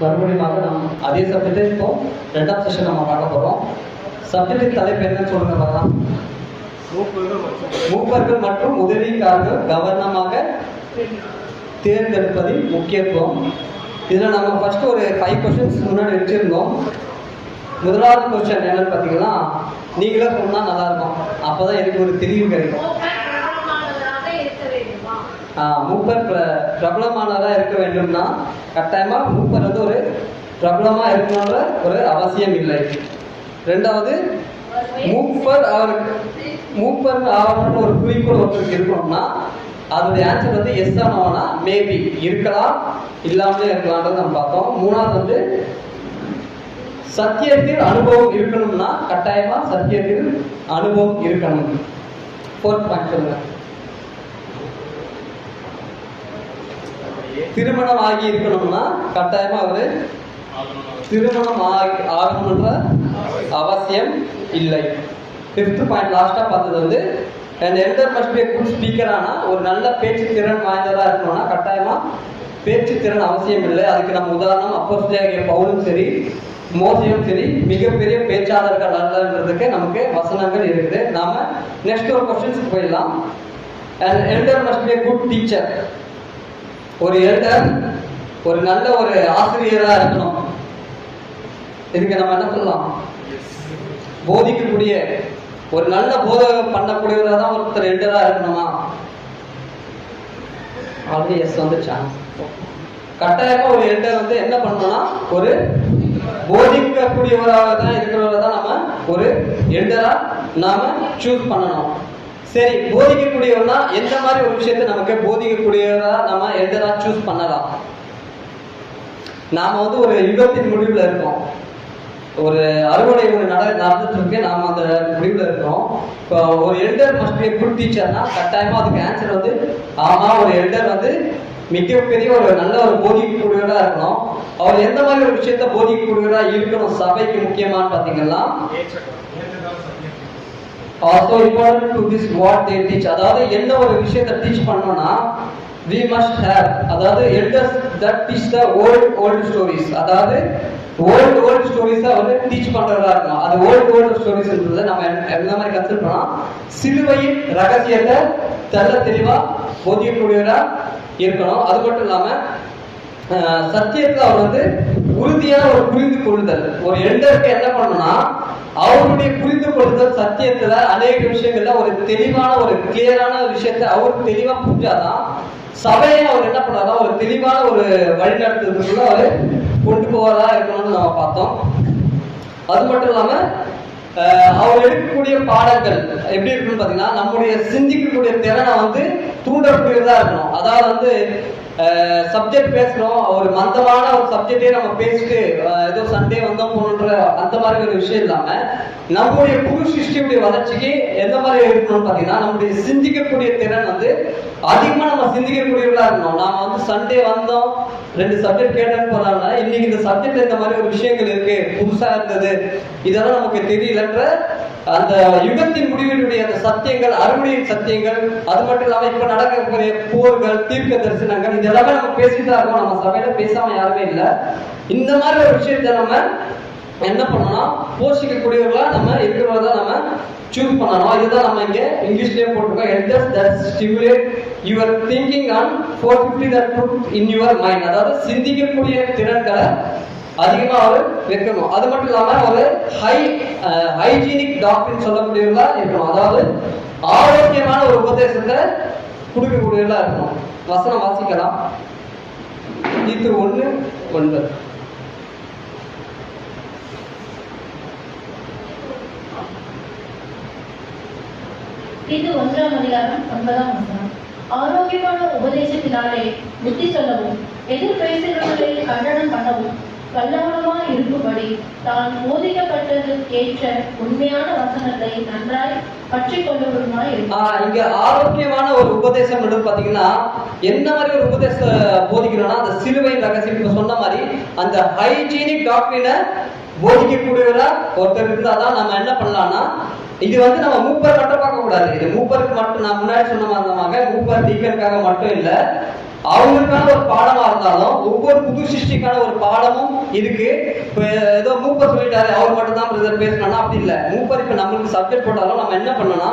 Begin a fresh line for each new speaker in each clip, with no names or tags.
மறுபடியும் நாம் அதே சப்ஜெக்டை இப்போ ரெண்டாம் செஷன் நம்ம பார்க்க போகிறோம். சப்ஜெக்டின் தலைப்பு என்னன்னு சொல்லுங்க பார்க்கலாம். மூப்பர்கள் மற்றும் உதவிக்காரர்கள் கவனமாக தேர்ந்தெடுப்பதில் முக்கியத்துவம். இதில் நம்ம ஃபர்ஸ்ட் ஒரு 5 கொஸ்டின்ஸ் முன்னாடி வச்சுருந்தோம். முதலாவது கொஸ்டின் என்னன்னு பார்த்தீங்கன்னா, நீங்களே சொன்னால் நல்லாயிருக்கும், அப்போ தான் எனக்கு ஒரு தெளிவு கிடைக்கும். மூப்பர் பிரபலமானதாக இருக்க வேண்டும்னா கட்டாயமாக மூப்பர் வந்து ஒரு பிரபலமாக இருக்கணுன்ற ஒரு அவசியம் இல்லை. ரெண்டாவது, மூப்பர் ஆவணும்னு ஒரு குறிக்கோள் ஒருத்தருக்கு இருக்கணும்னா அதோடைய ஆன்சர் வந்து எஸ் ஆனோன்னா மேபி இருக்கலாம், இல்லாமலே இருக்கலாம்ன்றது நம்ம பார்த்தோம். மூணாவது வந்து சத்தியத்தில் அனுபவம் இருக்கணும்னா கட்டாயமா சத்தியத்தில் அனுபவம் இருக்கணும். 4th பாயிண்ட் சொல்லுங்க. திருமணம் ஆகி இருக்கணும்னா கட்டாயமா அவரு திருமணம் ஆகணும்ன்ற அவசியம் இல்லை. 5th பாயிண்ட் லாஸ்டா பார்த்தது வந்து an elder must be a good speaker. ஆனா ஒரு நல்ல பேச்சு திறன் வாய்ந்ததா இருக்கணும்னா கட்டாயமா பேச்சு திறன் அவசியம் இல்லை. அதுக்கு நம்ம உதாரணம் அப்போஸ்தலனாகிய பவுலும் சரி மோசேயும் சரி மிகப்பெரிய பேச்சாளர்கள் அல்லன்றதுக்கு நமக்கு வசனங்கள் இருக்குது. நாம நெக்ஸ்ட் ஒரு கொஸ்டின்ஸ்க்கு போயிடலாம். an elder must be a good teacher. ஒரு எல்டர் ஒரு நல்ல ஒரு ஆசிரியரா இருக்கணும். இதுக்கு நம்ம என்ன சொல்லலாம், போதிக்கக்கூடிய ஒரு நல்ல போதகம் பண்ணக்கூடியவராக தான் ஒருத்தர் எல்டரா இருக்கணுமா? ஆல்ரெடி எஸ் வந்துச்சா? கட்டாயமா ஒரு எல்டர் வந்து என்ன பண்ணணும்னா ஒரு போதிக்கக்கூடியவராக தான் இருக்கிறவரை தான் நம்ம ஒரு எல்டரா நாம சூஸ் பண்ணணும். சரி, போதிக்கக்கூடியவர்னா எந்த மாதிரி ஒரு விஷயத்தை நமக்கு போதிக்கக்கூடியவரா நம்ம எல்டரா சூஸ் பண்ணலாம்? நாம வந்து ஒரு யுகத்தின் முடிவுல இருக்கோம், ஒரு அறுவடை நடந்துட்டு இருக்கு, நாம அந்த முடிவுல இருக்கோம். இப்போ ஒரு எல்டர் மஸ்ட் பி குட் டீச்சர்னா கட்டாயமா அதுக்கு ஆன்சர் வந்து ஆமா, ஒரு எல்டர் வந்து மிகப்பெரிய ஒரு நல்ல ஒரு போதிக்கக்கூடியவரா இருக்கணும். அவர் எந்த மாதிரி ஒரு விஷயத்த போதிக்கக்கூடியவரா இருக்கணும் சபைக்கு முக்கியமானு பாத்தீங்கன்னா also important to this what they teach. அதாவது என்ன ஒரு விஷயத்தை டீச் பண்ணனும்னா we must have, அதாவது elders that teach the old stories. அதாவது old stories வந்து டீச் பண்றதா இருக்கும். அது old storiesன்றத நம்ம என்ன மாதிரி கன்சிடர் பண்ணலாம், சிலுவையின் ரகசியத்தை தெள்ள தெளிவா போதிக்கக்கூடியவரா இருக்கணும். அது மட்டும் இல்லாம சத்தியத்துல அவர் வந்து உறுதியான ஒரு புரிந்து கொள்ளுதல். ஒரு எல்டருக்கு என்ன பண்ணணும்னா அவருடைய புரிந்து கொள்ளுதல் சத்தியத்துல அநேக விஷயங்கள்ல ஒரு தெளிவான ஒரு கிளியரான விஷயத்த அவருக்கு தெளிவா புரிஞ்சாதான் சபையை அவர் என்ன பண்ணாரா ஒரு தெளிவான ஒரு வழிநடத்துறதுக்குள்ள அவர் கொண்டு போவதா இருக்கணும்னு நம்ம பார்த்தோம். அது மட்டும் இல்லாம அவர் எடுக்கக்கூடிய பாடங்கள் எப்படி இருக்குன்னு பாத்தீங்கன்னா நம்முடைய சிந்திக்கக்கூடிய திறனை வந்து தூண்டக்கூடியதா இருக்கணும். அதாவது வந்து சப்ஜெக்ட் பேசுறோம், ஒரு மந்தமான ஒரு சப்ஜெக்டே நம்ம பேசிட்டு ஏதோ சண்டே வந்தோம் போன்ற அந்த மாதிரி ஒரு விஷயம் இல்லாம நம்முடைய புது சிருஷ்டியுடைய வளர்ச்சிக்கு எந்த மாதிரி இருக்கணும்னு பாத்தீங்கன்னா நம்முடைய சிந்திக்கக்கூடிய திறன் வந்து அதிகமா நம்ம சிந்திக்கக்கூடியவர்களா இருக்கணும். நாம வந்து சண்டே வந்தோம் 2 சப்ஜெக்ட் கேட்டேன்னு போறாங்க, இன்னைக்கு இந்த சப்ஜெக்ட் இந்த மாதிரி ஒரு விஷயங்கள் இருக்கு, புதுசா இருந்தது, இதெல்லாம் நமக்கு தெரியலன்ற அந்த யுகத்தின் முடிவினுடைய அந்த சத்தியங்கள், அறுவடையின் சத்தியங்கள், அது மட்டும் இல்லாம இப்ப நடக்கக்கூடிய போர்கள், தீர்க்க தரிசனங்கள், இதெல்லாமே நம்ம பேசிட்டு தான் இருக்கோம். நம்ம சபையில பேசாம யாருமே இல்லை. இந்த மாதிரி ஒரு விஷயத்த நம்ம என்ன பண்ணணும், போஷிக்கக்கூடியவர்களா நம்ம இருக்கிறவங்க நம்ம சூஸ் பண்ணணும். இதுதான் நம்ம இங்க இங்கிலீஷ்லயே போட்டிருக்கோம், elders that stimulate your thinking and 450 that put in your mind. அதாவது சிந்திக்கக்கூடிய திறன்களை அதிகமா அவர் வைக்கணும். அது மட்டும் இல்லாம ஒரு ஹைஜீனிக் டாக்டரின் சொல்லக்கூடியவர்களா இருக்கணும். அதாவது ஆரோக்கியமான ஒரு உபதேசத்தை கொடுக்கக்கூடியவர்களா இருக்கணும். வசனம் வாசிக்கலாம். தீத்து 1:9.
இது 1ஆம் அதிகாரம் 9ஆம் வசனம். ஆரோக்கியமான உபதேசத்தினாலே புத்தி சொல்லவும் எதிர் பேசுகிறவர்களை கண்டனம் பண்ணவும் வல்லவனமாய் இருக்கும்படி தான் போதிக்கப்பட்டது ஏற்ற உண்மையான வசனத்தை நன்றாய் பற்றி கொண்டவருமாய் இருக்கும்.
இங்க ஆரோக்கியமான ஒரு உபதேசம் என்று பாத்தீங்கன்னா என்ன மாதிரி ஒரு உபதேசம் போதிக்கணும்னா அந்த சிலுவை ரகசியம் இப்ப சொன்ன மாதிரி அந்த ஹைஜீனிக் டாக்டரினை போதிக்கக்கூடியவரா ஒருத்தர் இருந்தாதான் நம்ம என்ன பண்ணலாம்னா இது வந்து நம்ம மூப்பர் மட்டும் பார்க்க கூடாது. இது மூப்பருக்கு மட்டும் நான் முன்னாடி சொன்ன மாதிரி மூப்பர் டீக்கனுக்காக மட்டும் இல்ல, அவங்களுக்கான ஒரு பாடமா இருந்தாலும் ஒவ்வொரு புது சிருஷ்டிக்கான ஒரு பாடமும் இருக்கு. இப்போ ஏதோ மூப்பர் சொல்லிட்டாரு அவர் மட்டும் தான் பிரதர் பேசணும்னா அப்படி இல்லை. மூப்பர் இப்போ நம்மளுக்கு சப்ஜெக்ட் போட்டாலும் நம்ம என்ன பண்ணணும்னா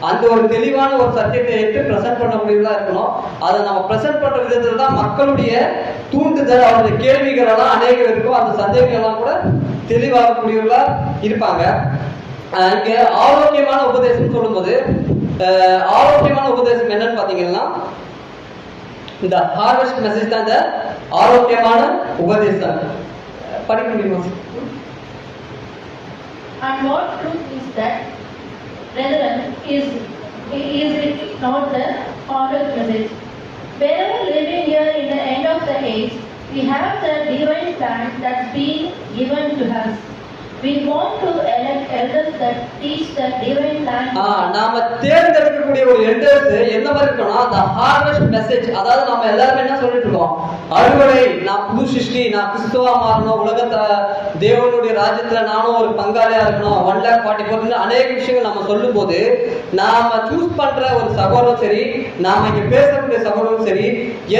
அந்த ஒரு தெளிவான ஒரு சப்ஜெக்டை எடுத்து ப்ரெசென்ட் பண்ண முடியதா இருக்கணும். அதை நம்ம ப்ரெசென்ட் பண்ற விதத்துல தான் மக்களுடைய தூண்டுதல், அவருடைய கேள்விகள் எல்லாம் அநேகம் இருக்கும். அந்த சந்தேகங்கள் எல்லாம் கூட தெளிவாகக்கூடியவர்களா இருப்பாங்க. இங்க ஆரோக்கியமான உபதேசம் சொல்லும்போது ஆரோக்கியமான உபதேசம் என்னன்னு பாத்தீங்கன்னா இந்த ஹார்வெஸ்ட் மெசேஜ் தான் இந்த ஆரோக்கியமான உபதேசம். படிக்க முடியுமா?
And what truth is that, brethren, is it not the harvest message? Wherever living here in the end of the age, we have the divine plan that's been given to us. We want to elect elders that teach the divine plan.
நாம தேர்ந்தெடுக்கக்கூடிய ஒரு elders என்ன மாதிரி இருக்கணும்? அந்த harvest message. அதாவது நம்ம எல்லாரும் என்ன சொல்லிட்டு இருக்கோம்? அறுவடை, நான் புது சிருஷ்டி, நான் கிறிஸ்துவா மாறணும், உலகத்தை தேவனுடைய ராஜ்யத்துல நானும் ஒரு பங்காளியா இருக்கணும், 1,44,000 அநேக விஷயங்கள் நம்ம சொல்லும் போது நாம சூஸ் பண்ற ஒரு சகோதரரும் சரி, நாம இங்க பேசக்கூடிய சகோதரரும் சரி,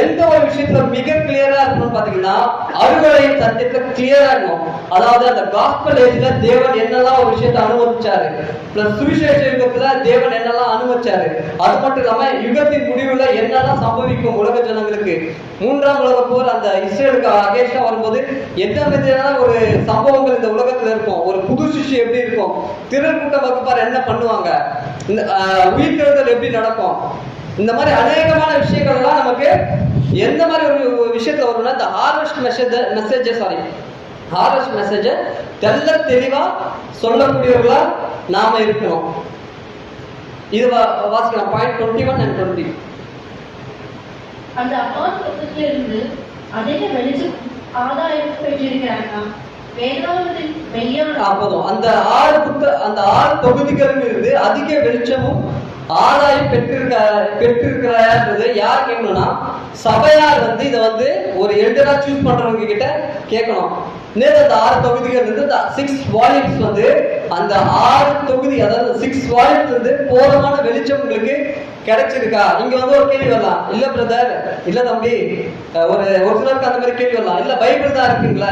எந்த ஒரு விஷயத்துல மிக கிளியரா இருக்கணும்னு பாத்தீங்கன்னா அறுவடையின் சத்தியத்துல கிளியரா இருக்கணும். அதாவது அந்த காஸ்பல் ஏஜ்ல தேவன் என்னெல்லாம் ஒரு விஷயத்தை அனுமதிச்சாரு, பிளஸ் சுவிசேஷ யுகத்துல தேவன் என்னெல்லாம் அனுமதிச்சாரு, அது மட்டும் இல்லாம யுகத்தின் முடிவுல என்னெல்லாம் சம்பவிக்கும் உலக ஜனங்களுக்கு, 3ஆம் உலக போர் அந்த இஸ்ரேலுக்கு அகேன்ஸ்டா வரும்போது என்ன விதமான ஒரு சம்பவங்கள் இந்த உலகத்துல இருக்கும், ஒரு புது சிஷ்யம் எப்படி இருக்கும், திரள் கூட்ட வகுப்பார் என்ன பண்ணுவாங்க, இந்த உயிர்த்தெழுதல் எப்படி நடக்கும், இந்த மாதிரி அநேகமான விஷயங்கள் எல்லாம் நமக்கு எந்த மாதிரி ஒரு விஷயத்துல வரும்னா இந்த ஹார்வெஸ்ட் மெசேஜ் தெல்ல தெளிவா சொல்லக்கூடியவர்களா நாம இருக்கணும். இது வாசிக்கலாம். Point 21 and 20.
அந்த ஆத்மத்திலிருந்து அதிக வெளிச்சம் ஆதாயம் பெற்றிருக்கிறாங்க. வேதாகமத்தின் மெய்யான
போதும். அந்த 6 தொகுதிகளிலிருந்து அதிக வெளிச்சமும் ஆதாயம் பெற்றிருக்கிறது யார் கேட்கணும்னா சபையார் வந்து இதை வந்து ஒரு எல்டரா சூஸ் பண்றவங்க கிட்ட கேட்கணும். நேற்று அந்த 6 தொகுதிகள் இருந்து 6 வால்யூம்ஸ் வந்து அந்த 6 தொகுதி, அதாவது 6 வால்யூம்ஸ் வந்து போதுமான வெளிச்சம் உங்களுக்கு கிடைச்சிருக்கா? இங்க வந்து ஒரு கேள்வி வரலாம், இல்ல பிரதர், இல்ல தம்பி, ஒரு சிலருக்கு அந்த மாதிரி கேள்வி வரலாம், இல்ல பைபிள் தான் இருக்குங்களா,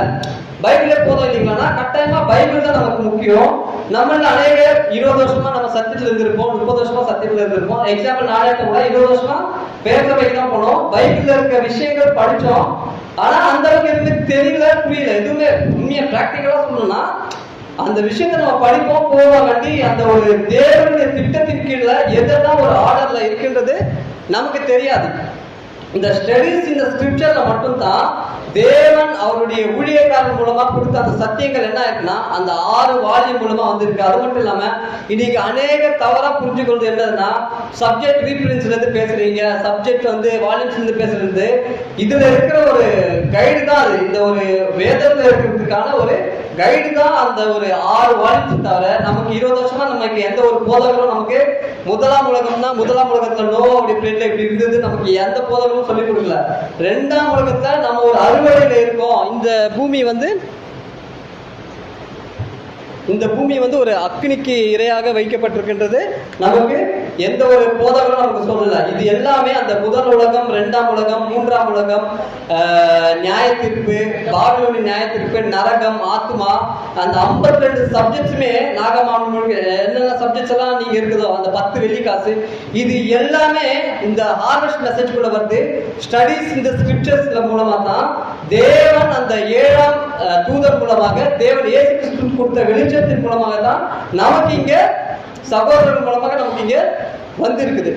பைபிளே போதும் இல்லைங்களா? கட்டாயமா பைபிள் தான் நமக்கு முக்கியம். நம்ம அநேக 20 வருஷமா நம்ம சத்தியத்துல இருந்திருப்போம், 30 வருஷமா சத்தியத்துல இருந்திருப்போம். எக்ஸாம்பிள் நானே கூட 20 வருஷமா பேசவைக்கு தான் போனோம், பைபிள்ல இருக்க விஷயங்கள் படிச்சோம். ஆனா அந்த அளவுக்கு எதுவுமே தெரியல, புரியல, எதுவுமே உண்மையா பிராக்டிகலா சொல்லணும்னா அந்த விஷயத்தை நம்ம படிப்போம் போவோம் கண்டி அந்த ஒரு தேவனுடைய திட்டத்தின் கீழே எதெல்லாம் ஒரு ஆர்டர்ல இருக்கின்றது நமக்கு தெரியாது. இந்த ஸ்டடீஸ் இந்த ஸ்கிரிப்சர்ல மட்டும்தான் தேவன் அவருடைய ஊழியக்காரன் மூலமா கொடுத்த அந்த சத்தியங்கள் என்ன இருக்குன்னா அந்த 6 வால்யூம் மூலமா வந்திருக்கு. அது மட்டும் இல்லாம இன்னைக்கு அநேக தவறா புரிஞ்சுக்கொள்வது என்னதுன்னா சப்ஜெக்ட் ரீஃபரன்ஸ்ல இருந்து பேசுறீங்க, சப்ஜெக்ட் வந்து வால்யூம்ஸ்ல இருந்து பேசுறது, இதுல இருக்கிற ஒரு கைடு தான் அது. இந்த ஒரு வேதத்துல இருக்கிறதுக்கான ஒரு கைடு தான் அந்த ஒரு 6 வால்யூம்ஸ். தவிர நமக்கு 20 வருஷமா நமக்கு எந்த ஒரு போதகரும் நமக்கு முதலாம் உலகத்துல நோவாவுடைய பிளேட்ல இப்படி இருந்தது நமக்கு எந்த போதகரும் சொல்லிக் கொடுக்கல. 2ஆம் உலகத்துல நம்ம ஒரு அறுவடையில இருக்கோம். இந்த பூமி வந்து ஒரு அக்னிக்கு இரையாக வைக்கப்பட்டிருக்கின்றது. நமக்கு எந்த ஒரு போதகரும் நமக்கு சொல்லல. இது எல்லாமே அந்த முதல் உலகம், 2ஆம் உலகம், 3ஆம் உலகம், நியாய தீர்ப்பு, பாபிலோனி நியாய தீர்ப்பு, நரகம், ஆத்மா, அந்த 52 சப்ஜெக்ட்ஸுமே நாகமானு என்னென்ன சப்ஜெக்ட்ஸ் எல்லாம் நீங்க இருக்குதோ அந்த 10 வெள்ளிக்காசு, இது எல்லாமே இந்த ஹார்வெஸ்ட் மெசேஜ் கூட வருது. ஸ்டடீஸ் இந்த ஸ்கிரிப்சர்ஸ்ல மூலமா தான் தேவன் அந்த 7ஆம் தூதர் மூலமாக தேவன் இயேசு கிறிஸ்து கொடுத்த வெளிச்சத்தின் மூலமாக தான் நமக்கு இங்க சகோதரர்கள் மூலமாக நமக்கு இங்க வந்திருக்குது.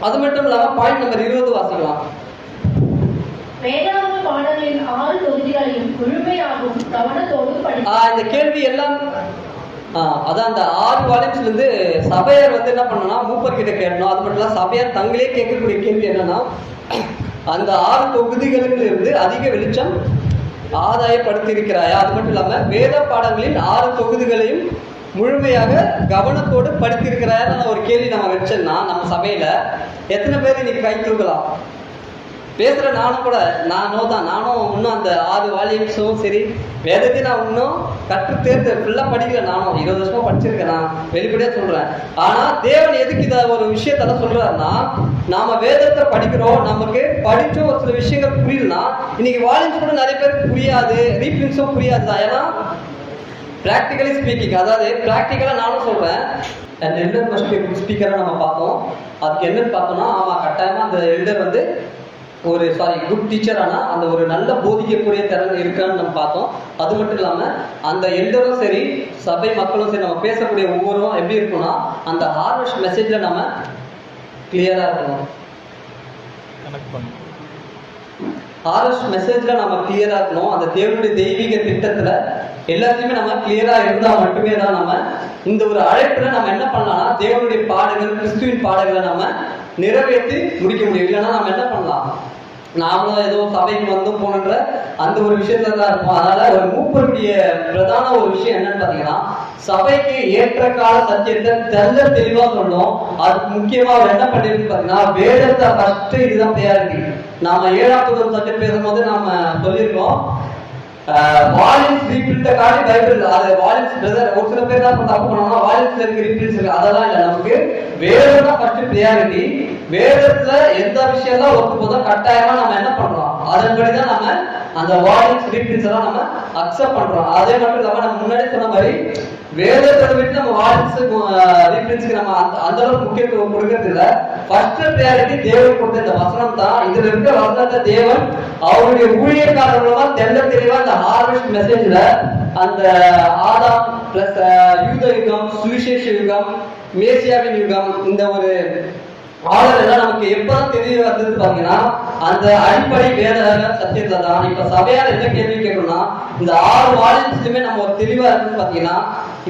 அது மட்டும் இல்லாம பாயிண்ட் நம்பர் 20 வாசிக்கலாம்.
வேதாகம பாடங்களின் 6 தொகுதிகளையும் முழுமையாகவும் கவனத்தோடு படிக்க. இந்த
கேள்வி எல்லாம் அதான் அந்த 6 வால்யூம்ஸ்ல இருந்து சபையார் வந்து என்ன பண்ணணும்னா மூப்பர் கிட்ட கேட்கணும். அது மட்டும் இல்ல சபையார் தங்களே கேட்கக்கூடிய கேள்வி என்னன்னா அந்த 6 தொகுதிகளில் இருந்து அதிக வெளிச்சம் ஆதாயப்படுத்தி இருக்கிறாயா? அது மட்டும் இல்லாம வேத பாடங்களின் 6 தொகுதிகளையும் முழுமையாக கவனத்தோடு படித்திருக்கிறாயா? ஒரு கேள்வி நம்ம வச்சோம்னா நம்ம சபையில எத்தனை பேர் இன்னைக்கு கை தூக்கலாம்? பேசுகிற நானும் கூட நானும் இன்னும் அந்த 6 வால்யூம்ஸும் சரி வேதத்தையும் நான் இன்னும் கற்று தேர்ந்து ஃபுல்லாக படிக்கல. நானும் 20 வருஷமா படிச்சிருக்கேன், நான் வெளிப்படையாக சொல்கிறேன். ஆனால் தேவன் எதுக்கு இதை ஒரு விஷயத்தெல்லாம் சொல்கிறாருன்னா, நாம வேதத்தை படிக்கிறோம், நமக்கு படிச்சும் ஒரு சில விஷயங்கள் புரியலன்னா, இன்னைக்கு வால்யூம்ஸ் கூட நிறைய பேருக்கு புரியாது, ரீப்ரின்ஸும் புரியாது தான். ஏன்னா ப்ராக்டிகலி ஸ்பீக்கிங், அதாவது ப்ராக்டிக்கலாக நானும் சொல்கிறேன். அந்த எல்டர் ஃபர்ஸ்ட் ஸ்பீக்கரை நம்ம பார்த்தோம். அதுக்கு என்னன்னு பார்த்தோம்னா, ஆமாம் கட்டாயமாக அந்த எல்டர் வந்து ஒரு குட் டீச்சர், ஆனால் அந்த ஒரு நல்ல போதிக்கக்கூடிய திறன் இருக்கான்னு நம்ம பார்த்தோம். அது மட்டும் இல்லாமல் அந்த எல்டரும் சரி சபை மக்களும் சரி நம்ம பேசக்கூடிய ஒவ்வொருவரும் எப்படி இருக்கும்னா, அந்த ஹார்வெஸ்ட் மெசேஜில் நம்ம கிளியராக இருக்கணும். ஹார்வெஸ்ட் மெசேஜில் நம்ம கிளியராக இருக்கணும். அந்த தேவனுடைய தெய்வீக திட்டத்தில் எல்லாத்தையுமே நம்ம கிளியராக இருந்தால் மட்டுமே தான் நம்ம இந்த ஒரு அழைப்பில் நம்ம என்ன பண்ணலாம்னா, தேவனுடைய பாடுகள், கிறிஸ்துவின் பாடுகளை நம்ம நிறைவேற்றி முடிக்க முடியும். இல்லைன்னா நம்ம என்ன பண்ணலாம், நாமளும் ஏதோ சபைக்கு வந்து போனன்ற அந்த ஒரு விஷயத்துல தான் இருப்போம். அதனால ஒரு மூப்பருடைய பிரதான ஒரு விஷயம் என்னன்னு பாத்தீங்கன்னா, சபைக்கு ஏற்ற கால சத்தியத்தை தெளிவா சொல்லணும். அதுக்கு முக்கியமா அவர் என்ன பண்ணிருக்கு பாத்தீங்கன்னா, வேதத்தை ஃபர்ஸ்ட் இதுதான் ப்ரையாரிட்டி. நாம 7வது சப்ஜெக்ட் பேசும்போது நாம சொல்லியிருக்கோம், வால்யூம்ஸ் ரீபிரிண்ட காட்டி பைபிள், அது வால்யூம்ஸ் பிரதர் ஒரு சில பேர் தான் தப்பு பண்ணோம்னா வால்யூம்ஸ்ல இருக்க ரீபிரிண்ட்ஸ் இருக்கு, அதெல்லாம் இல்லை. நமக்கு வேதம் தான் ஃபர்ஸ்ட் ப்ரையாரிட்டி. வேதத்துல எந்த விஷயம்லாம் ஒத்து போதோ கட்டாயமா நம்ம என்ன பண்றோம், அதன்படிதான் நம்ம அந்த வால்யூம்ஸ் ரீபிரிண்ட்ஸ் எல்லாம் நம்ம அக்செப்ட் பண்றோம். அதே மட்டும் இல்லாம நம்ம முன்னாடி சொன்ன மாதிரி வேதத்தை விட்டு நம்ம வால்யூம்ஸ் ரீபிரிண்ட்ஸ்க்கு நம்ம அந்த அளவுக்கு முக்கியத்துவம் கொடுக்கறது இல்லை. ஃபர்ஸ்ட் ப்ரையாரிட்டி தேவன் கொடுத்த இந்த வசனம் தான். இதுல இருக்க வசனத்தை தேவன் அவருடைய ஊழியக்காரர்களா தெளிவா இந்த ஹார்வெஸ்ட் மெசேஜ்ல அந்த ஆதாம் பிளஸ் யூத யுகம், சுவிசேஷ யுகம், மேசியாவின் யுகம், இந்த ஒரு ஆர்டர் எல்லாம் நமக்கு எப்பதான் தெரிய வந்தது பாத்தீங்கன்னா, அந்த அடிப்படை வேத சத்தியத்தை தான். இப்ப சபையார் என்ன கேள்வி கேட்கணும்னா, இந்த 6 வால்யூம்ஸ்லயுமே நம்ம ஒரு தெளிவா இருக்குன்னு பாத்தீங்கன்னா,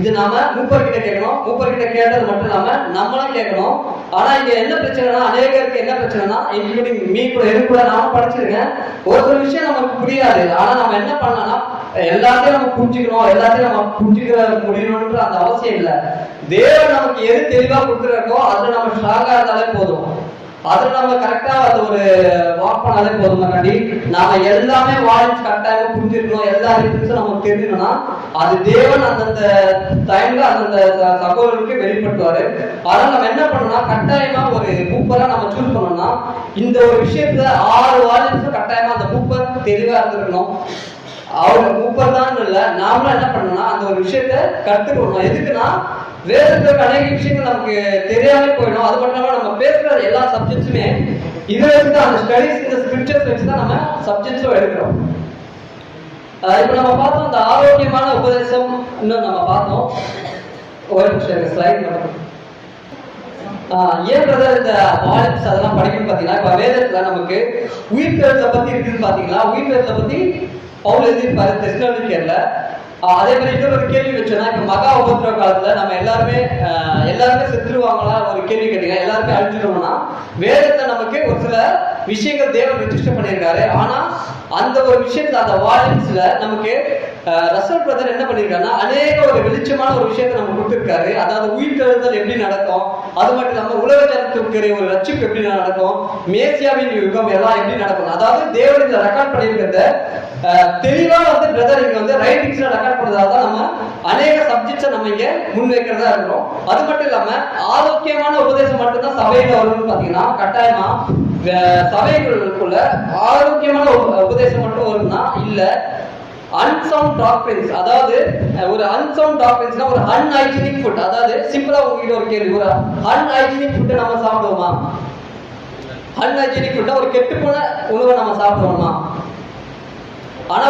இது நாம மூப்பர்கிட்ட கேட்கணும். மூப்பர்கிட்ட கேட்டது மட்டும் இல்லாம நம்மளும் கேட்கணும். ஆனா இங்க என்ன பிரச்சனைனா, அநேகருக்கு என்ன பிரச்சனைனா, இன்க்ளூடிங் மீ கூட கூட நானும் படிச்சிருக்கேன், ஒரு சில விஷயம் நமக்கு புரியாது. ஆனா நம்ம என்ன பண்ணலாம்னா, எல்லாத்தையும் நம்ம புரிஞ்சுக்கணும், எல்லாத்தையும் நம்ம புரிஞ்சுக்கிற முடியணும்ன்ற அந்த அவசியம் இல்லை. தேவன் நமக்கு எது தெளிவா கொடுத்துருக்கோ அதுல நம்ம ஸ்ட்ராங்கா இருந்தாலே போதும். அதுல நம்ம கரெக்டா அது ஒரு வாக் பண்ணாலே போதும். நாம எல்லாமே வால்யூம்ஸ் கரெக்டாக புரிஞ்சிருக்கணும், எல்லா ரீசன்ஸும் நமக்கு தெரிஞ்சுக்கணும்னா அது தேவன் அந்தந்த டைம்ல அந்தந்த சகோதரருக்கு வெளிப்படுத்துவாரு. அதனால நம்ம என்ன பண்ணணும்னா, கட்டாயமா ஒரு மூப்பரா நம்ம சூஸ் பண்ணோம்னா, இந்த ஒரு விஷயத்துல 6 வால்யூம்ஸும் கட்டாயமா அந்த மூப்பர் தெளிவா இருந்திருக்கணும். அவங்க மூப்பர் தான் இல்ல, நாமளும் என்ன பண்ணணும்னா அந்த ஒரு விஷயத்த கத்துக்கணும். எதுக்குன்னா, வேதத்துக்கு அநேக விஷயங்கள் நமக்கு தெரியாம போயிடும். அது மட்டும் இல்லாம நம்ம பேசுற எல்லா சப்ஜெக்ட்ஸுமே இதுல இருந்து அந்த ஸ்டடிஸ், இந்த ஸ்கிரிப்சர்ஸ் வச்சுதான் நம்ம சப்ஜெக்ட்ஸும் எடுக்கிறோம். இப்ப நம்ம பார்த்தோம் அந்த ஆரோக்கியமான உபதேசம், இன்னும் நம்ம பார்த்தோம். ஒரு நிமிஷம் ஸ்லைட் மட்டும். ஏன் பிரதர் இந்த வால்யூம்ஸ் அதெல்லாம் படிக்கணும்னு பாத்தீங்கன்னா, இப்ப வேதத்துல நமக்கு உயிர்த்தெழுதலை பத்தி இருக்குன்னு பாத்தீங்களா, உயிர்த்தெழுதலை பத்தி பவுல் எழுதியிருப்பாரு தெசலோனிக்கேயர்ல. அதே மாதிரி இன்னொரு கேள்வி வச்சோம்னா, இப்ப மகா உபத்திரவ காலத்துல நம்ம எல்லாருமே செத்துருவாங்களா ஒரு கேள்வி கேட்டீங்க, எல்லாருமே அழிஞ்சிடுவோம்னா, வேதத்தை நமக்கு ஒரு சில விஷயங்கள் தேவன் ரெஜிஸ்டர் பண்ணியிருக்காரு. ஆனா அந்த ஒரு விஷயத்துல அந்த வால்யூம்ஸ்ல நமக்கு ரசல் பிரதர் என்ன பண்ணிருக்காருன்னா, அநேக ஒரு வெளிச்சமான ஒரு விஷயத்தை நம்ம கொடுத்திருக்காரு. அதாவது உயிர்த்தெழுதல் எப்படி நடக்கும், அது மட்டும் இல்லாம உலக ஜனத்துக்கு ஒரு ரட்சிப்பு எப்படி நடக்கும், மேசியாவின் யுகம் எல்லாம் எப்படி நடக்கும், அதாவது தேவன் இதை ரெக்கார்ட் பண்ணியிருக்கிறத தெளிவா வந்து பிரதர் இங்க வந்து ரைட்டிங்ஸ்ல ரெக்கார்ட் பண்றதால தான் நம்ம அநேக சப்ஜெக்ட்ஸை நம்ம இங்க முன்வைக்கிறதா இருக்கிறோம். அது மட்டும் இல்லாம ஆரோக்கியமான உபதேசம் மட்டும்தான் சபையில வரும்னு பாத்தீங்கன்னா, கட்டாயமா சபைகளுக்குள்ள ஆரோக்கியமான உபதேசம் மட்டும் வரும்னா இல்ல. அன்சவுண்ட் டாக்டரின்ஸ், அதாவது ஒரு அன்சவுண்ட் டாக்டரின்ஸ்னா ஒரு அன்ஹைஜீனிக் ஃபுட். அதாவது சிம்பிளா உங்ககிட்ட ஒரு கேள்வி, ஒரு அன்ஹைஜீனிக் ஃபுட்டை நம்ம சாப்பிடுவோமா? அன்ஹைஜீனிக் ஃபுட்டா ஒரு கெட்டு போன உணவை நம்ம சாப்பிடுவோமா? ஆனா